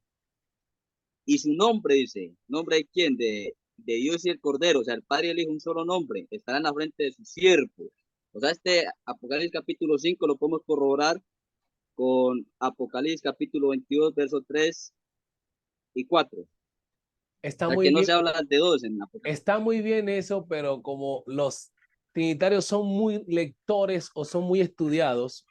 Y su nombre, dice, ¿nombre de quién? De Dios y el Cordero, o sea, el Padre y el Hijo, un solo nombre, estará en la frente de sus siervos. O sea, este Apocalipsis capítulo 5 lo podemos corroborar con Apocalipsis capítulo 22, versos 3 y 4. O Está sea, muy que no bien. se habla de dos en Apocalipsis. Está muy bien eso, pero como los trinitarios son muy lectores o son muy estudiados,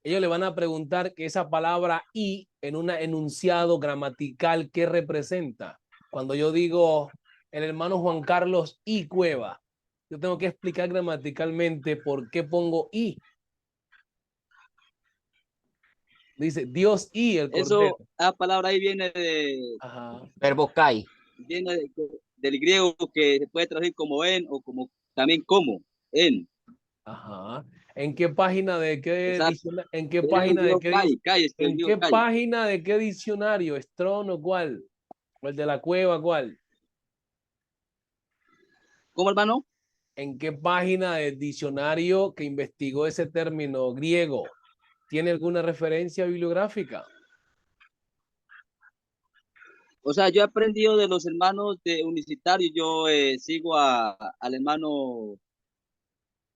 ellos le van a preguntar que esa palabra y en un enunciado gramatical, ¿qué representa? Cuando yo digo el hermano Juan Carlos y Cueva, yo tengo que explicar gramaticalmente por qué pongo y. Dice Dios y el Cordero. Eso, la palabra ahí viene, Ajá. Verbo kai. del griego que se puede traducir como en o como también como en. Ajá. ¿En qué página de O qué sea, diccionario? ¿En qué el página de griego qué kai, kai, es que el ¿En griego qué kai. página de qué diccionario? ¿Strong o cuál? ¿O el de la cueva cuál? ¿Cómo, hermano? ¿En qué página del diccionario que investigó ese término griego? ¿Tiene alguna referencia bibliográfica? O sea, yo he aprendido de los hermanos de Unicitario. Yo sigo al hermano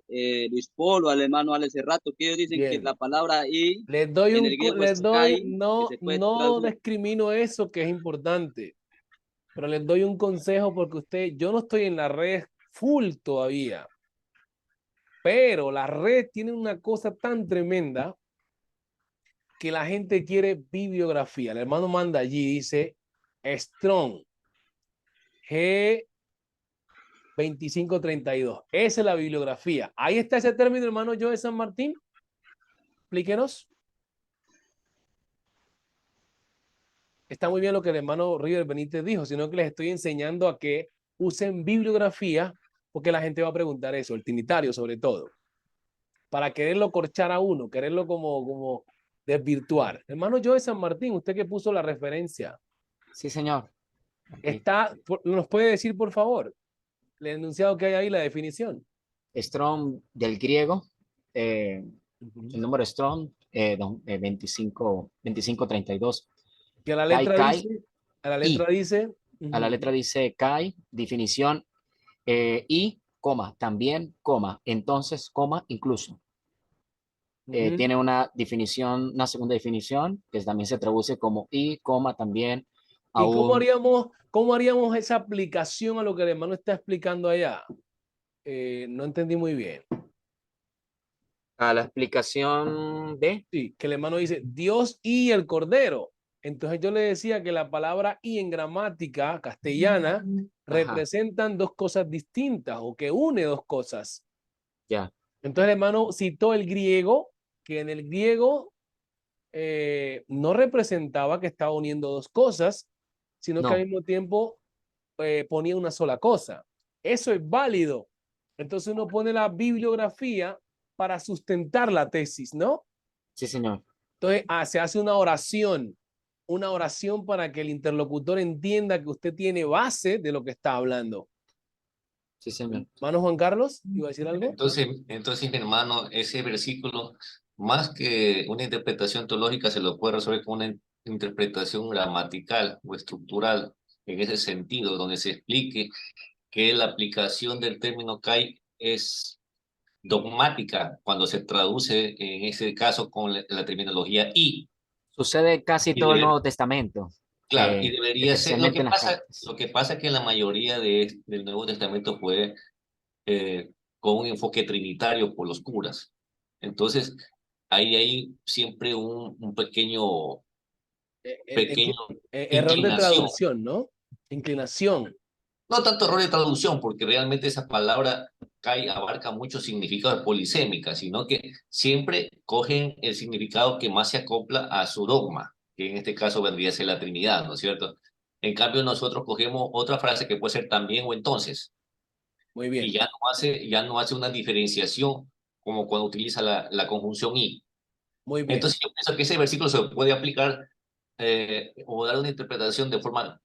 Luis Polo, al hermano Alex Cerrato, que ellos dicen que Bien. la palabra y Les doy en el griego es kai, que no, se puede no traducir. discrimino eso que es importante, pero les doy un consejo porque yo no estoy en la red full todavía, pero la red tiene una cosa tan tremenda que la gente quiere bibliografía. El hermano manda allí, dice Strong, G2532. Esa es la bibliografía. Ahí está ese término, hermano Joe de San Martín. Explíquenos. Está muy bien lo que el hermano River Benítez dijo, sino que les estoy enseñando a que usen bibliografía, porque la gente va a preguntar eso, el trinitario sobre todo, para quererlo corchar a uno, quererlo como desvirtuar. Hermano Joe de San Martín, usted que puso la referencia. Sí, señor. Aquí. ¿Nos puede decir, por favor, el enunciado que hay ahí, la definición? Strong del griego, el número Strong 2532. Que a la letra Kai, dice, a la letra y. dice, A la letra dice Kai, definición, y, coma, también, coma, entonces, coma, incluso. Tiene una definición, una segunda definición, que también se traduce como y, coma, también, ¿Y aún. cómo haríamos esa aplicación a lo que el hermano está explicando allá? No entendí muy bien. A la explicación de. Sí, que el hermano dice Dios y el Cordero. Entonces yo le decía que la palabra y en gramática castellana representan dos cosas distintas o que une dos cosas. Ya. Entonces el hermano citó el griego, que en el griego no representaba que estaba uniendo dos cosas, sino que al mismo tiempo ponía una sola cosa. Eso es válido. Entonces uno pone la bibliografía para sustentar la tesis, ¿no? Sí, señor. Entonces se hace una oración para que el interlocutor entienda que usted tiene base de lo que está hablando. Sí, señor. Hermano Juan Carlos, ¿iba a decir algo? Entonces, mi hermano, ese versículo, más que una interpretación teológica, se lo puede resolver con una interpretación gramatical o estructural, en ese sentido, donde se explique que la aplicación del término Kai es dogmática cuando se traduce, en ese caso, con la terminología y. Sucede casi todo el Nuevo Testamento. Claro, y debería ser. Lo Especialmente que en las pasa, cartas. lo que pasa es que la mayoría del Nuevo Testamento fue con un enfoque trinitario por los curas. Entonces, ahí hay siempre un pequeño Error de inclinación. traducción, ¿no? Inclinación. No tanto error de traducción, porque realmente esa palabra Kai abarca mucho significado de polisémica, sino que siempre cogen el significado que más se acopla a su dogma, que en este caso vendría a ser la Trinidad, ¿no es cierto? En cambio, nosotros cogemos otra frase que puede ser también o entonces. Muy bien. Y ya no hace una diferenciación como cuando utiliza la conjunción y. Muy bien. Entonces, yo pienso que ese versículo se puede aplicar o dar una interpretación de forma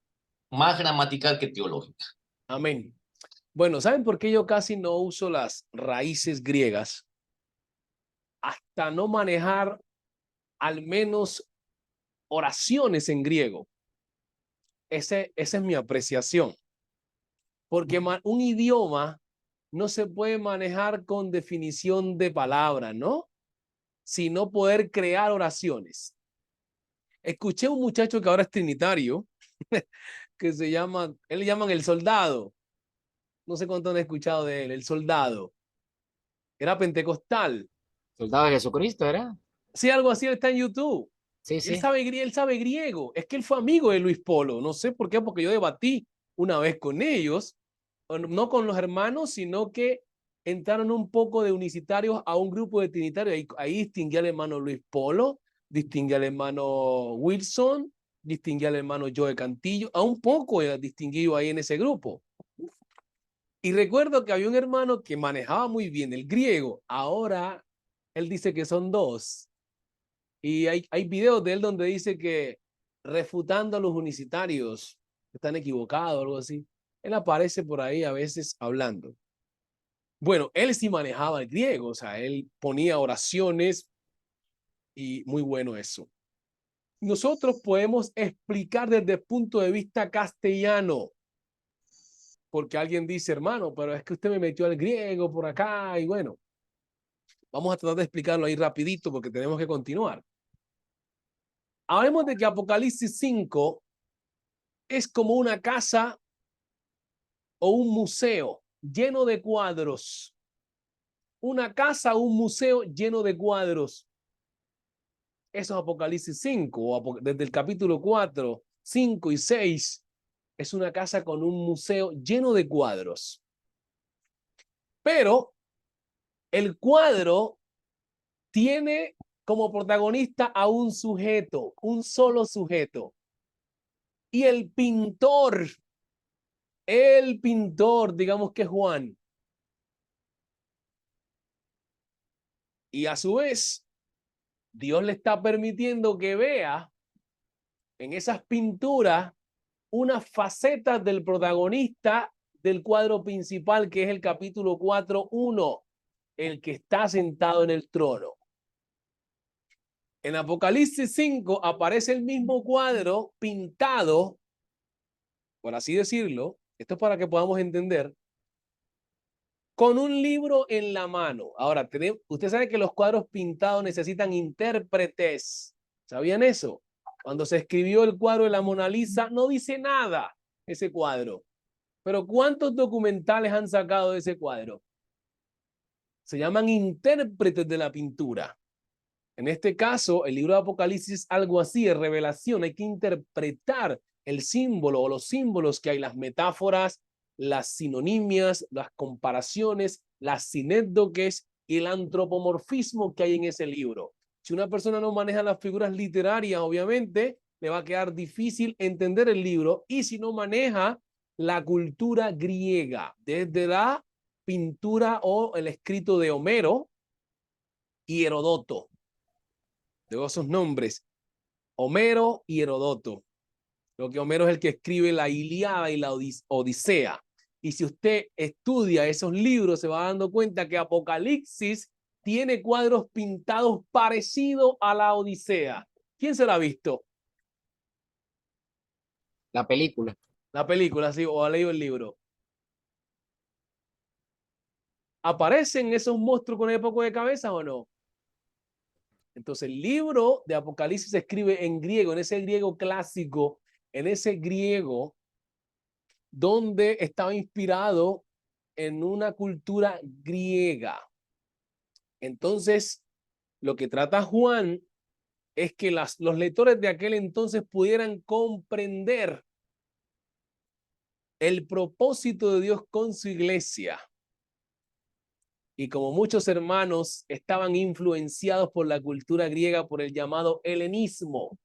más gramatical que teológica. Amén. Bueno, ¿saben por qué yo casi no uso las raíces griegas? Hasta no manejar al menos oraciones en griego. Esa es mi apreciación. Porque un idioma no se puede manejar con definición de palabra, ¿no? Sino poder crear oraciones. Escuché a un muchacho que ahora es trinitario, que él le llaman el soldado. No sé cuánto han escuchado de él, el soldado. Era pentecostal. Soldado de Jesucristo, ¿era? Sí, algo así, él está en YouTube. Sí, sí. Él sabe griego. Es que él fue amigo de Luis Polo. No sé por qué, porque yo debatí una vez con ellos, no con los hermanos, sino que entraron un poco de unicitarios a un grupo de trinitarios. Ahí distinguí al hermano Luis Polo, distinguí al hermano Wilson, distinguí al hermano Joe Cantillo, a un poco distinguido ahí en ese grupo. Y recuerdo que había un hermano que manejaba muy bien el griego. Ahora él dice que son dos. Y hay videos de él donde dice que refutando a los unicitarios que están equivocados o algo así. Él aparece por ahí a veces hablando. Bueno, él sí manejaba el griego, o sea, él ponía oraciones y muy bueno eso. Nosotros podemos explicar desde el punto de vista castellano, porque alguien dice, hermano, pero es que usted me metió al griego por acá y bueno, vamos a tratar de explicarlo ahí rapidito porque tenemos que continuar. Hablemos de que Apocalipsis 5 es como una casa o un museo lleno de cuadros. Una casa o un museo lleno de cuadros. Eso es Apocalipsis 5, desde el capítulo 4, 5 y 6. es una casa con un museo lleno de cuadros. Pero el cuadro tiene como protagonista a un sujeto, un solo sujeto. Y el pintor, digamos que es Juan. Y a su vez, Dios le está permitiendo que vea en esas pinturas unas facetas del protagonista del cuadro principal, que es el capítulo 4:1, el que está sentado en el trono. En Apocalipsis 5 aparece el mismo cuadro pintado, por así decirlo, esto es para que podamos entender, con un libro en la mano. Ahora, usted sabe que los cuadros pintados necesitan intérpretes. ¿Sabían eso? Cuando se escribió el cuadro de la Mona Lisa, no dice nada ese cuadro. Pero ¿cuántos documentales han sacado de ese cuadro? Se llaman intérpretes de la pintura. En este caso, el libro de Apocalipsis es algo así, es revelación. Hay que interpretar el símbolo o los símbolos que hay, las metáforas, las sinonimias, las comparaciones, las sinécdoques y el antropomorfismo que hay en ese libro. Si una persona no maneja las figuras literarias, obviamente, le va a quedar difícil entender el libro, y si no maneja la cultura griega, desde la pintura o el escrito de Homero y Herodoto. De esos nombres, Homero y Herodoto. Lo que Homero es el que escribe la Ilíada y la Odisea. Y si usted estudia esos libros, se va dando cuenta que Apocalipsis tiene cuadros pintados parecidos a la Odisea. ¿Quién se la ha visto? La película. La película, sí, o ha leído el libro. ¿Aparecen esos monstruos con el poco de cabeza o no? Entonces, el libro de Apocalipsis se escribe en griego, en ese griego clásico, en ese griego donde estaba inspirado en una cultura griega. Entonces, lo que trata Juan es que los lectores de aquel entonces pudieran comprender el propósito de Dios con su iglesia. Y como muchos hermanos estaban influenciados por la cultura griega, por el llamado helenismo,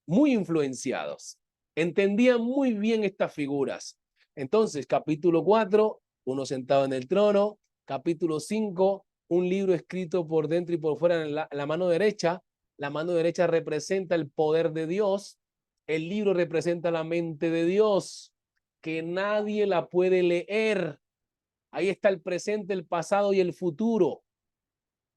muy influenciados, entendían muy bien estas figuras. Entonces, capítulo 4, uno sentado en el trono. Capítulo 5, un libro escrito por dentro y por fuera en la mano derecha. La mano derecha representa el poder de Dios. El libro representa la mente de Dios, que nadie la puede leer. Ahí está el presente, el pasado y el futuro.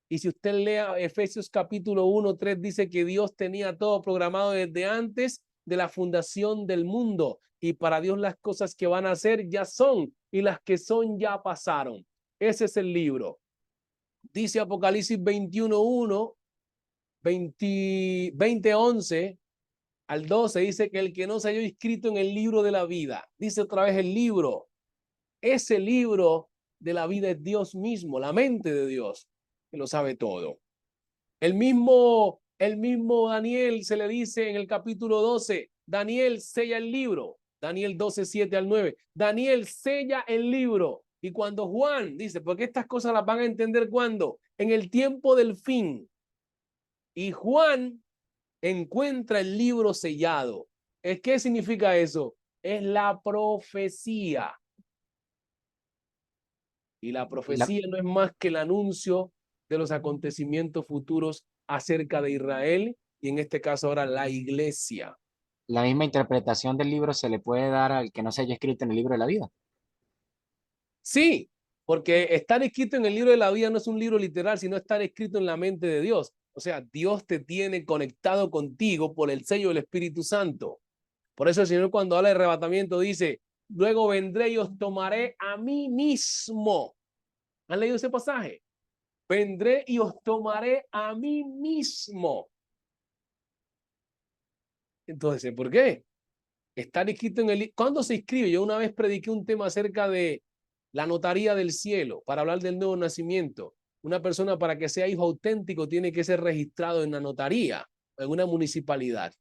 Y si usted lea Efesios capítulo 1:3, dice que Dios tenía todo programado desde antes de la fundación del mundo. Y para Dios las cosas que van a hacer ya son, y las que son ya pasaron. Ese es el libro. Dice Apocalipsis 21:1, 20:11 al 12, dice que el que no se halló inscrito en el libro de la vida. Dice otra vez el libro. Ese libro de la vida es Dios mismo, la mente de Dios, que lo sabe todo. El mismo Daniel se le dice en el capítulo 12, Daniel sella el libro. Daniel 12:7-9. Daniel sella el libro. Y cuando Juan dice, porque estas cosas las van a entender cuando, en el tiempo del fin. Y Juan encuentra el libro sellado. ¿Qué significa eso? Es la profecía. Y la profecía no es más que el anuncio de los acontecimientos futuros acerca de Israel y en este caso ahora la iglesia. La misma interpretación del libro se le puede dar al que no se haya escrito en el libro de la vida. Sí, porque estar escrito en el libro de la vida no es un libro literal, sino estar escrito en la mente de Dios. O sea, Dios te tiene conectado contigo por el sello del Espíritu Santo. Por eso el Señor, cuando habla de arrebatamiento, dice, luego vendré y os tomaré a mí mismo. ¿Han leído ese pasaje? Vendré y os tomaré a mí mismo. Entonces, ¿por qué? Estar escrito en el... ¿Cuándo se escribe? Yo una vez prediqué un tema acerca de la notaría del cielo para hablar del nuevo nacimiento. Una persona, para que sea hijo auténtico, tiene que ser registrado en la notaría, en una municipalidad.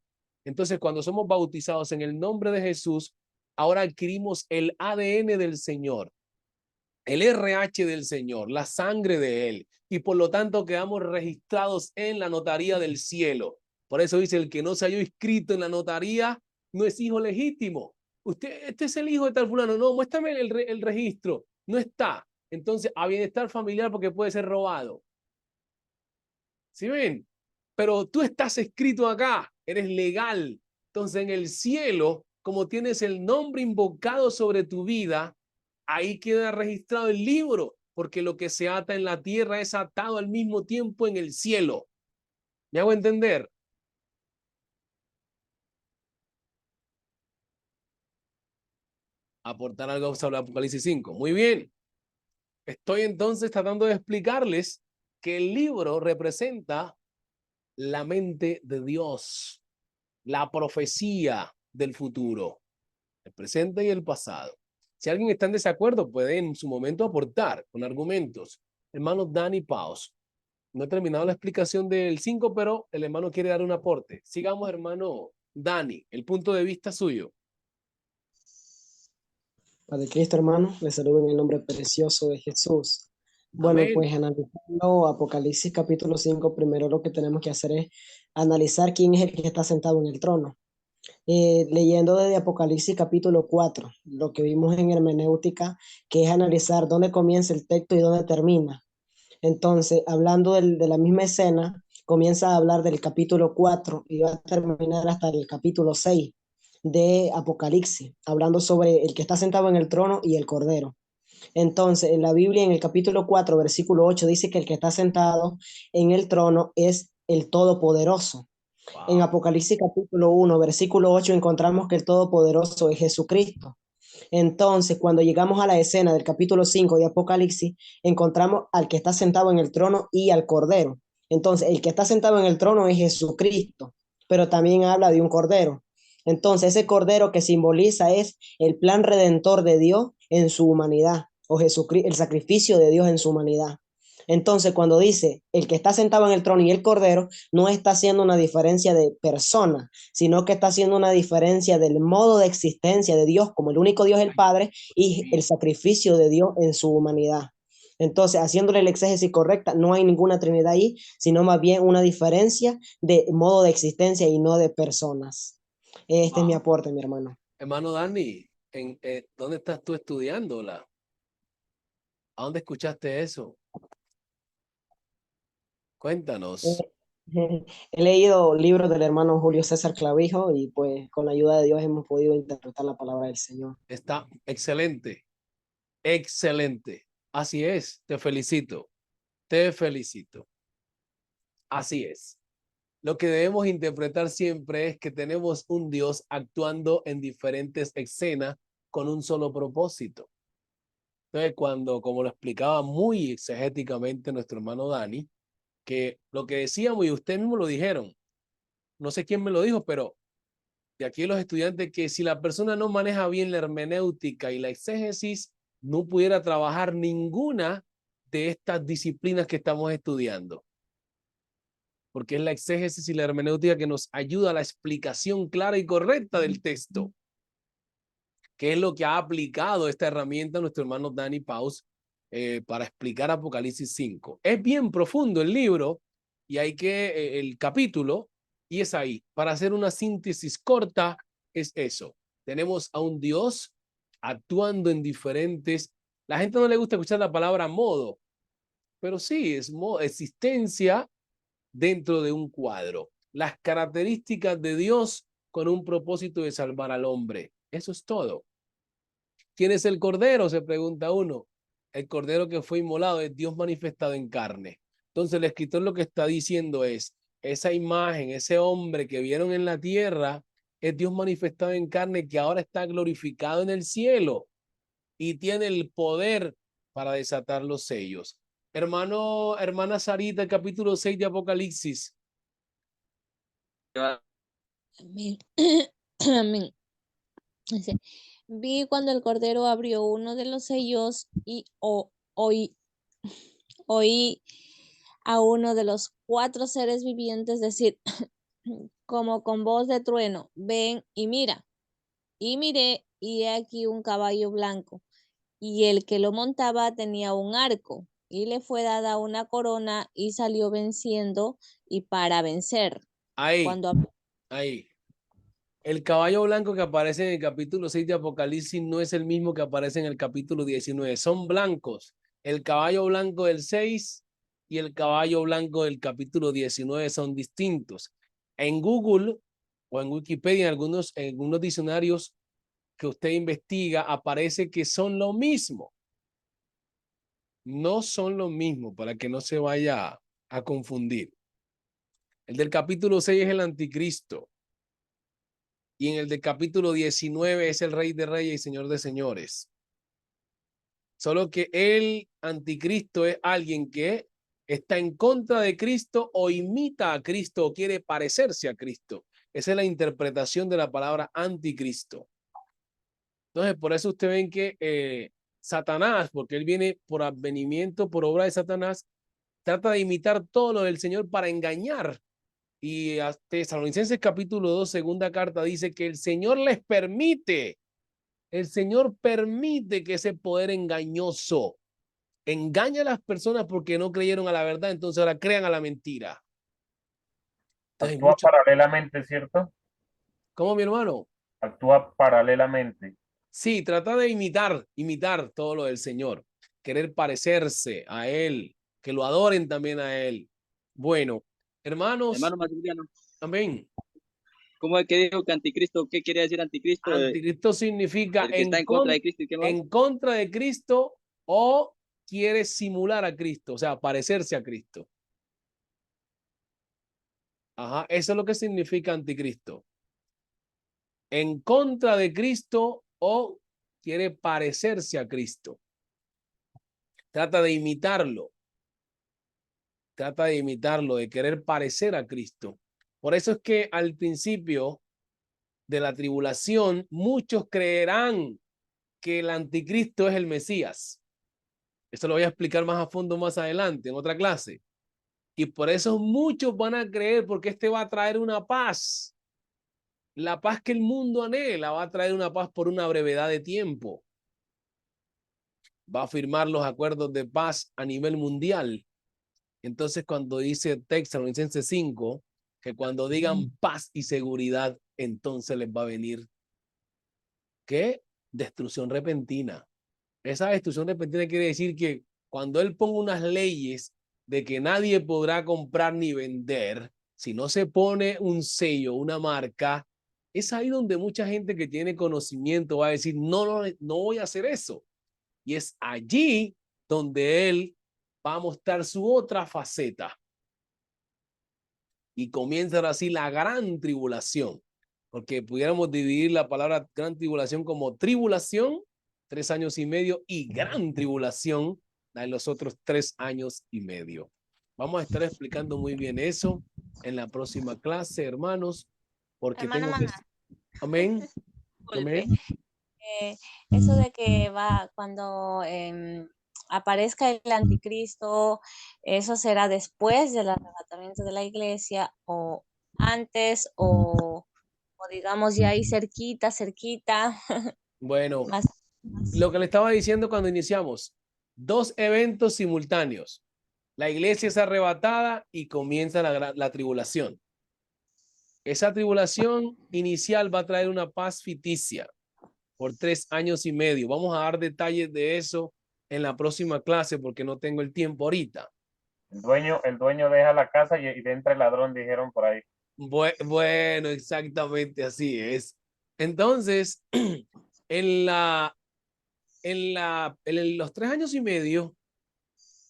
Entonces, cuando somos bautizados en el nombre de Jesús, ahora adquirimos el ADN del Señor, el RH del Señor, la sangre de Él, y por lo tanto quedamos registrados en la notaría del cielo. Por eso dice, el que no se haya inscrito en la notaría no es hijo legítimo. Usted, este es el hijo de tal fulano. No, muéstrame el registro. No está. Entonces, a bienestar familiar porque puede ser robado. ¿Sí ven? Pero tú estás escrito acá, eres legal. Entonces, en el cielo, como tienes el nombre invocado sobre tu vida, ahí queda registrado el libro, porque lo que se ata en la tierra es atado al mismo tiempo en el cielo. ¿Me hago entender? Aportar algo sobre Apocalipsis 5. Muy bien. Estoy entonces tratando de explicarles que el libro representa la mente de Dios, la profecía del futuro, el presente y el pasado. Si alguien está en desacuerdo, puede en su momento aportar con argumentos. Hermano Dani Paus, no he terminado la explicación del 5, pero el hermano quiere dar un aporte. Sigamos, hermano Dani, el punto de vista suyo. Padre Cristo, hermano, les saludo en el nombre precioso de Jesús. Bueno, Amén. pues analizando Apocalipsis capítulo 5, primero lo que tenemos que hacer es analizar quién es el que está sentado en el trono. Leyendo desde Apocalipsis capítulo 4, lo que vimos en hermenéutica, que es analizar dónde comienza el texto y dónde termina. Entonces, hablando de la misma escena, comienza a hablar del capítulo 4 y va a terminar hasta el capítulo 6 de Apocalipsis, hablando sobre el que está sentado en el trono y el cordero. Entonces, en la Biblia, en el capítulo 4, versículo 8, dice que el que está sentado en el trono es el Todopoderoso. En Apocalipsis capítulo 1, versículo 8, encontramos que el Todopoderoso es Jesucristo. Entonces, cuando llegamos a la escena del capítulo 5 de Apocalipsis, encontramos al que está sentado en el trono y al cordero. Entonces, el que está sentado en el trono es Jesucristo, pero también habla de un cordero. Entonces, ese cordero que simboliza es el plan redentor de Dios en su humanidad, o Jesucristo, el sacrificio de Dios en su humanidad. Entonces, cuando dice el que está sentado en el trono y el cordero, no está haciendo una diferencia de persona, sino que está haciendo una diferencia del modo de existencia de Dios como el único Dios el Padre y el sacrificio de Dios en su humanidad. Entonces, haciéndole la exégesis correcta, no hay ninguna Trinidad ahí, sino más bien una diferencia de modo de existencia y no de personas. Este es mi aporte, mi hermano. Hermano Dani, ¿dónde estás tú estudiándola? ¿A dónde escuchaste eso? Cuéntanos. He leído libros del hermano Julio César Clavijo y pues con la ayuda de Dios hemos podido interpretar la palabra del Señor. Está excelente, excelente. Así es, te felicito, te felicito. Así es. Lo que debemos interpretar siempre es que tenemos un Dios actuando en diferentes escenas con un solo propósito. Entonces, cuando, como lo explicaba muy exegéticamente nuestro hermano Dani, que lo que decíamos y ustedes mismos lo dijeron, no sé quién me lo dijo, pero de aquí los estudiantes, que si la persona no maneja bien la hermenéutica y la exégesis, no pudiera trabajar ninguna de estas disciplinas que estamos estudiando. Porque es la exégesis y la hermenéutica que nos ayuda a la explicación clara y correcta del texto, que es lo que ha aplicado esta herramienta nuestro hermano Dani Paus para explicar Apocalipsis 5. Es bien profundo el libro y hay que, el capítulo, y es ahí. Para hacer una síntesis corta, es eso. Tenemos a un Dios actuando en diferentes... La gente no le gusta escuchar la palabra modo, pero sí, es existencia dentro de un cuadro. Las características de Dios con un propósito de salvar al hombre. Eso es todo. ¿Quién es el Cordero? Se pregunta uno. El Cordero que fue inmolado es Dios manifestado en carne. Entonces el escritor lo que está diciendo es, esa imagen, ese hombre que vieron en la tierra, es Dios manifestado en carne que ahora está glorificado en el cielo y tiene el poder para desatar los sellos. Hermana Sarita, el capítulo 6 de Apocalipsis. Amén. Amén. Dice, vi cuando el Cordero abrió uno de los sellos y oí a uno de los 4 seres vivientes decir, como con voz de trueno, ven y mira. Y miré, y he aquí un caballo blanco, y el que lo montaba tenía un arco, y le fue dada una corona, y salió venciendo y para vencer. Ahí, Cuando ahí. El caballo blanco que aparece en el capítulo 6 de Apocalipsis no es el mismo que aparece en el capítulo 19. Son blancos. El caballo blanco del 6 y el caballo blanco del capítulo 19 son distintos. En Google o en Wikipedia, en algunos diccionarios que usted investiga, aparece que son lo mismo. No son lo mismo, para que no se vaya a confundir. El del capítulo 6 es el anticristo. Y en el del capítulo 19 es el Rey de Reyes y Señor de Señores. Solo que el anticristo es alguien que está en contra de Cristo o imita a Cristo o quiere parecerse a Cristo. Esa es la interpretación de la palabra anticristo. Entonces, por eso usted ven que Satanás, porque él viene por advenimiento, por obra de Satanás, trata de imitar todo lo del Señor para engañar. Y a Tesalonicenses capítulo 2, segunda carta, dice que el Señor permite que ese poder engañoso engaña a las personas porque no creyeron a la verdad, entonces ahora crean a la mentira. Entonces, Actúa paralelamente, ¿cierto? ¿Cómo, mi hermano? Actúa paralelamente. Sí, trata de imitar todo lo del Señor, querer parecerse a Él, que lo adoren también a Él. Bueno, hermanos. Hermano Maximiliano. Amén. ¿Cómo es que dijo que anticristo? ¿Qué quiere decir anticristo? Anticristo significa el que está en contra de Cristo. ¿Y qué más? En contra de Cristo o quiere simular a Cristo, o sea, parecerse a Cristo. Ajá, eso es lo que significa anticristo. En contra de Cristo o quiere parecerse a Cristo. Trata de imitarlo. Trata de imitarlo, de querer parecer a Cristo. Por eso es que al principio de la tribulación, muchos creerán que el anticristo es el Mesías. Esto lo voy a explicar más a fondo más adelante, en otra clase. Y por eso muchos van a creer, porque este va a traer una paz. La paz que el mundo anhela va a traer una paz por una brevedad de tiempo. Va a firmar los acuerdos de paz a nivel mundial. Entonces, cuando dice Tesalonicenses 5, que cuando digan paz y seguridad, entonces les va a venir ¿qué? Destrucción repentina. Esa destrucción repentina quiere decir que cuando él ponga unas leyes de que nadie podrá comprar ni vender, si no se pone un sello, una marca, es ahí donde mucha gente que tiene conocimiento va a decir, no voy a hacer eso. Y es allí donde él va a mostrar su otra faceta. Y comienza ahora sí la gran tribulación, porque pudiéramos dividir la palabra gran tribulación como tribulación, 3 años y medio, y gran tribulación, en los otros 3 años y medio. Vamos a estar explicando muy bien eso en la próxima clase, hermanos, porque Hermano tengo que... Amén. Amén. Eso de que va cuando aparezca el anticristo, eso será después del arrebatamiento de la iglesia o antes o digamos ya ahí cerquita. Bueno, lo que le estaba diciendo cuando iniciamos, 2 eventos simultáneos. La iglesia es arrebatada y comienza la tribulación. Esa tribulación inicial va a traer una paz ficticia por 3 años y medio. Vamos a dar detalles de eso en la próxima clase porque no tengo el tiempo ahorita. El dueño deja la casa y entra el ladrón, dijeron por ahí. Bueno, exactamente así es. Entonces, en los 3 años y medio,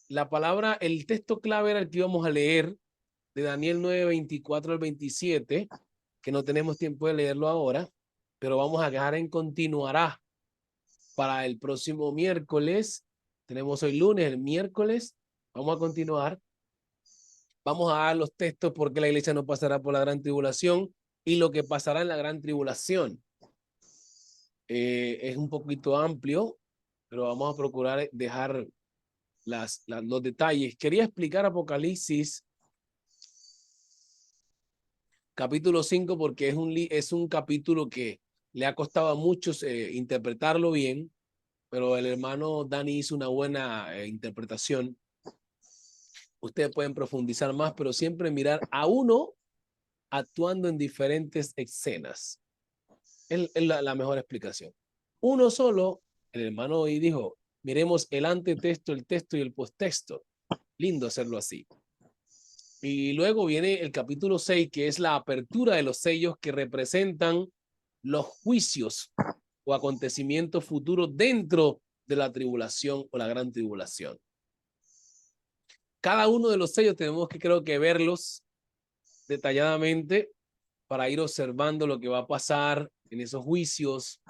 la palabra, el texto clave era el que íbamos a leer de Daniel 9, 24 al 27, que no tenemos tiempo de leerlo ahora, pero vamos a dejar en continuará para el próximo miércoles. Tenemos hoy lunes, el miércoles vamos a continuar. Vamos a dar los textos porque la iglesia no pasará por la gran tribulación y lo que pasará en la gran tribulación. Es un poquito amplio, pero vamos a procurar dejar los detalles. Quería explicar Apocalipsis Capítulo 5 porque es un capítulo que le ha costado a muchos interpretarlo bien, pero el hermano Dani hizo una buena interpretación. Ustedes pueden profundizar más, pero siempre mirar a uno actuando en diferentes escenas. Es la mejor explicación. Uno solo, el hermano hoy dijo, miremos el antetexto, el texto y el posttexto. Lindo hacerlo así. Y luego viene el capítulo 6, que es la apertura de los sellos que representan los juicios o acontecimientos futuros dentro de la tribulación o la gran tribulación. Cada uno de los sellos tenemos que, creo que, verlos detalladamente para ir observando lo que va a pasar en esos juicios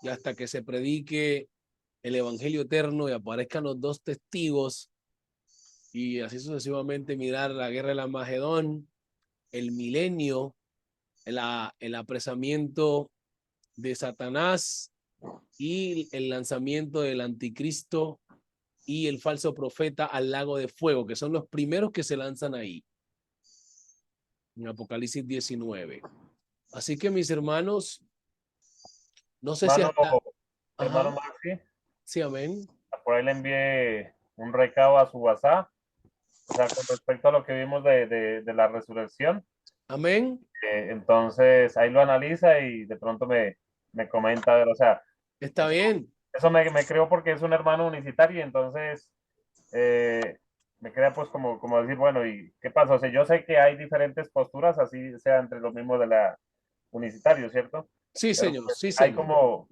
y hasta que se predique el evangelio eterno y aparezcan los dos testigos y así sucesivamente mirar la guerra de la Magedón, el milenio, el apresamiento de Satanás y el lanzamiento del anticristo y el falso profeta al lago de fuego, que son los primeros que se lanzan ahí, en Apocalipsis 19. Así que mis hermanos, no sé si hasta... Hermano Maxi, sí, amén. Por ahí le envié un recado a su WhatsApp, o sea, con respecto a lo que vimos de la resurrección. Amén. Entonces ahí lo analiza y de pronto me comenta, o sea, está bien. Eso me creo porque es un hermano unicitario, entonces me crea pues como decir, bueno, ¿y qué pasa? O sea, yo sé que hay diferentes posturas, así sea entre los mismos de la unicitario, ¿cierto? Sí, Pero, señor, pues, sí, hay señor.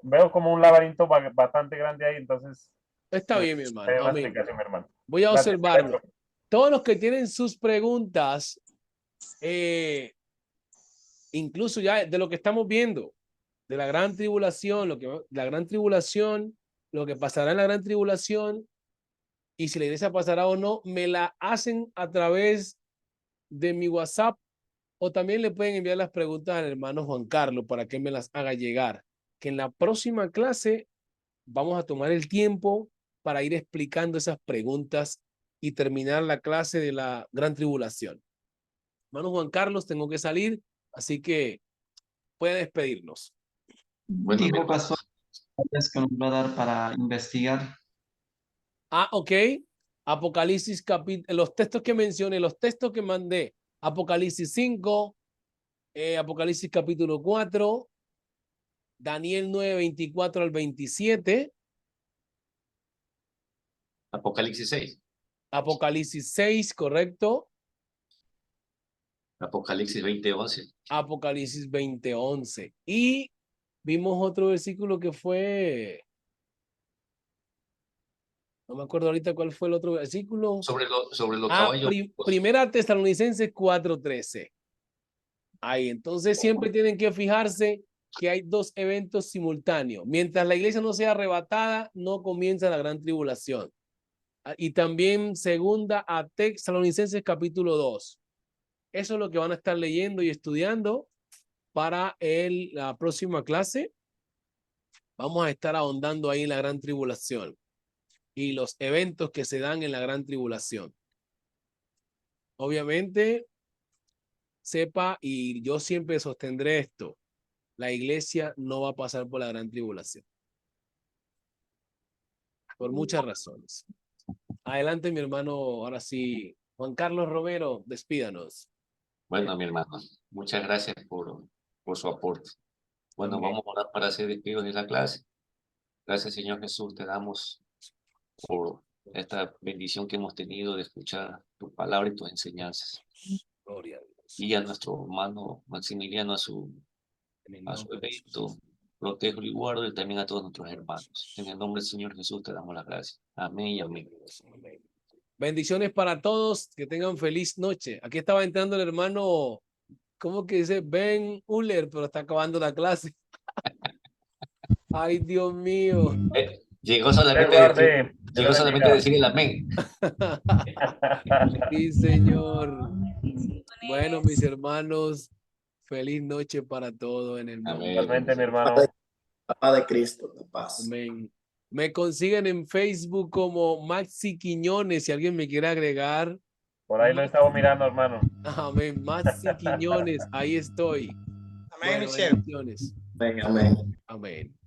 veo como un laberinto bastante grande ahí, entonces... Está bien, mi hermano. Una Amén. explicación, mi hermano. Voy a Gracias, observarlo. maestro. Todos los que tienen sus preguntas, incluso ya de lo que estamos viendo, de la gran tribulación, lo que pasará en la gran tribulación, y si la iglesia pasará o no, me la hacen a través de mi WhatsApp, o también le pueden enviar las preguntas al hermano Juan Carlos para que me las haga llegar. Que en la próxima clase vamos a tomar el tiempo para ir explicando esas preguntas y terminar la clase de la gran tribulación. Hermano Juan Carlos, tengo que salir, así que puede despedirnos. Bueno, Dijo pastor que nos va a dar para investigar. Ok. Apocalipsis los textos que mencioné, los textos que mandé, Apocalipsis 5, Apocalipsis capítulo 4, Daniel 9, 24 al 27. Apocalipsis 6. Apocalipsis 6, correcto. Apocalipsis 20, 11. Apocalipsis 20, 11. Y vimos otro versículo que fue... No me acuerdo ahorita cuál fue el otro versículo. Sobre los caballos. Primera Tesalonicenses 4:13. Ahí, entonces siempre tienen que fijarse que hay dos eventos simultáneos. Mientras la iglesia no sea arrebatada, no comienza la gran tribulación. Y también segunda a Tesalonicenses capítulo 2. Eso es lo que van a estar leyendo y estudiando para la próxima clase. Vamos a estar ahondando ahí en la gran tribulación y los eventos que se dan en la gran tribulación. Obviamente, sepa, y yo siempre sostendré esto, la iglesia no va a pasar por la gran tribulación. Por muchas razones. Adelante, mi hermano, ahora sí, Juan Carlos Romero, despídanos. Bueno, mi hermano, muchas gracias por su aporte. Bueno, Amén. vamos a orar para hacer despidos de la clase. Gracias, Señor Jesús, te damos por esta bendición que hemos tenido de escuchar tu palabra y tus enseñanzas. Gloria a Dios. Y a nuestro hermano Maximiliano, a su evento, protejo y guardo, y también a todos nuestros hermanos. En el nombre del Señor Jesús te damos las gracias. Amén y amén. Bendiciones para todos, que tengan feliz noche. Aquí estaba entrando el hermano, ¿cómo que dice? Ben Uller, pero está acabando la clase. Ay, Dios mío. Llegó solamente a decir el amén. Sí, Señor. Bueno, mis hermanos, feliz noche para todos en el mundo. Igualmente, mi hermano. La paz de Cristo, la paz. Amén. Me consiguen en Facebook como Maxi Quiñones, si alguien me quiere agregar. Por ahí lo estamos mirando, hermano. Amén. Maxi Quiñones, ahí estoy. Amén, Bueno, mi cielo. bendiciones. Amén. Amén.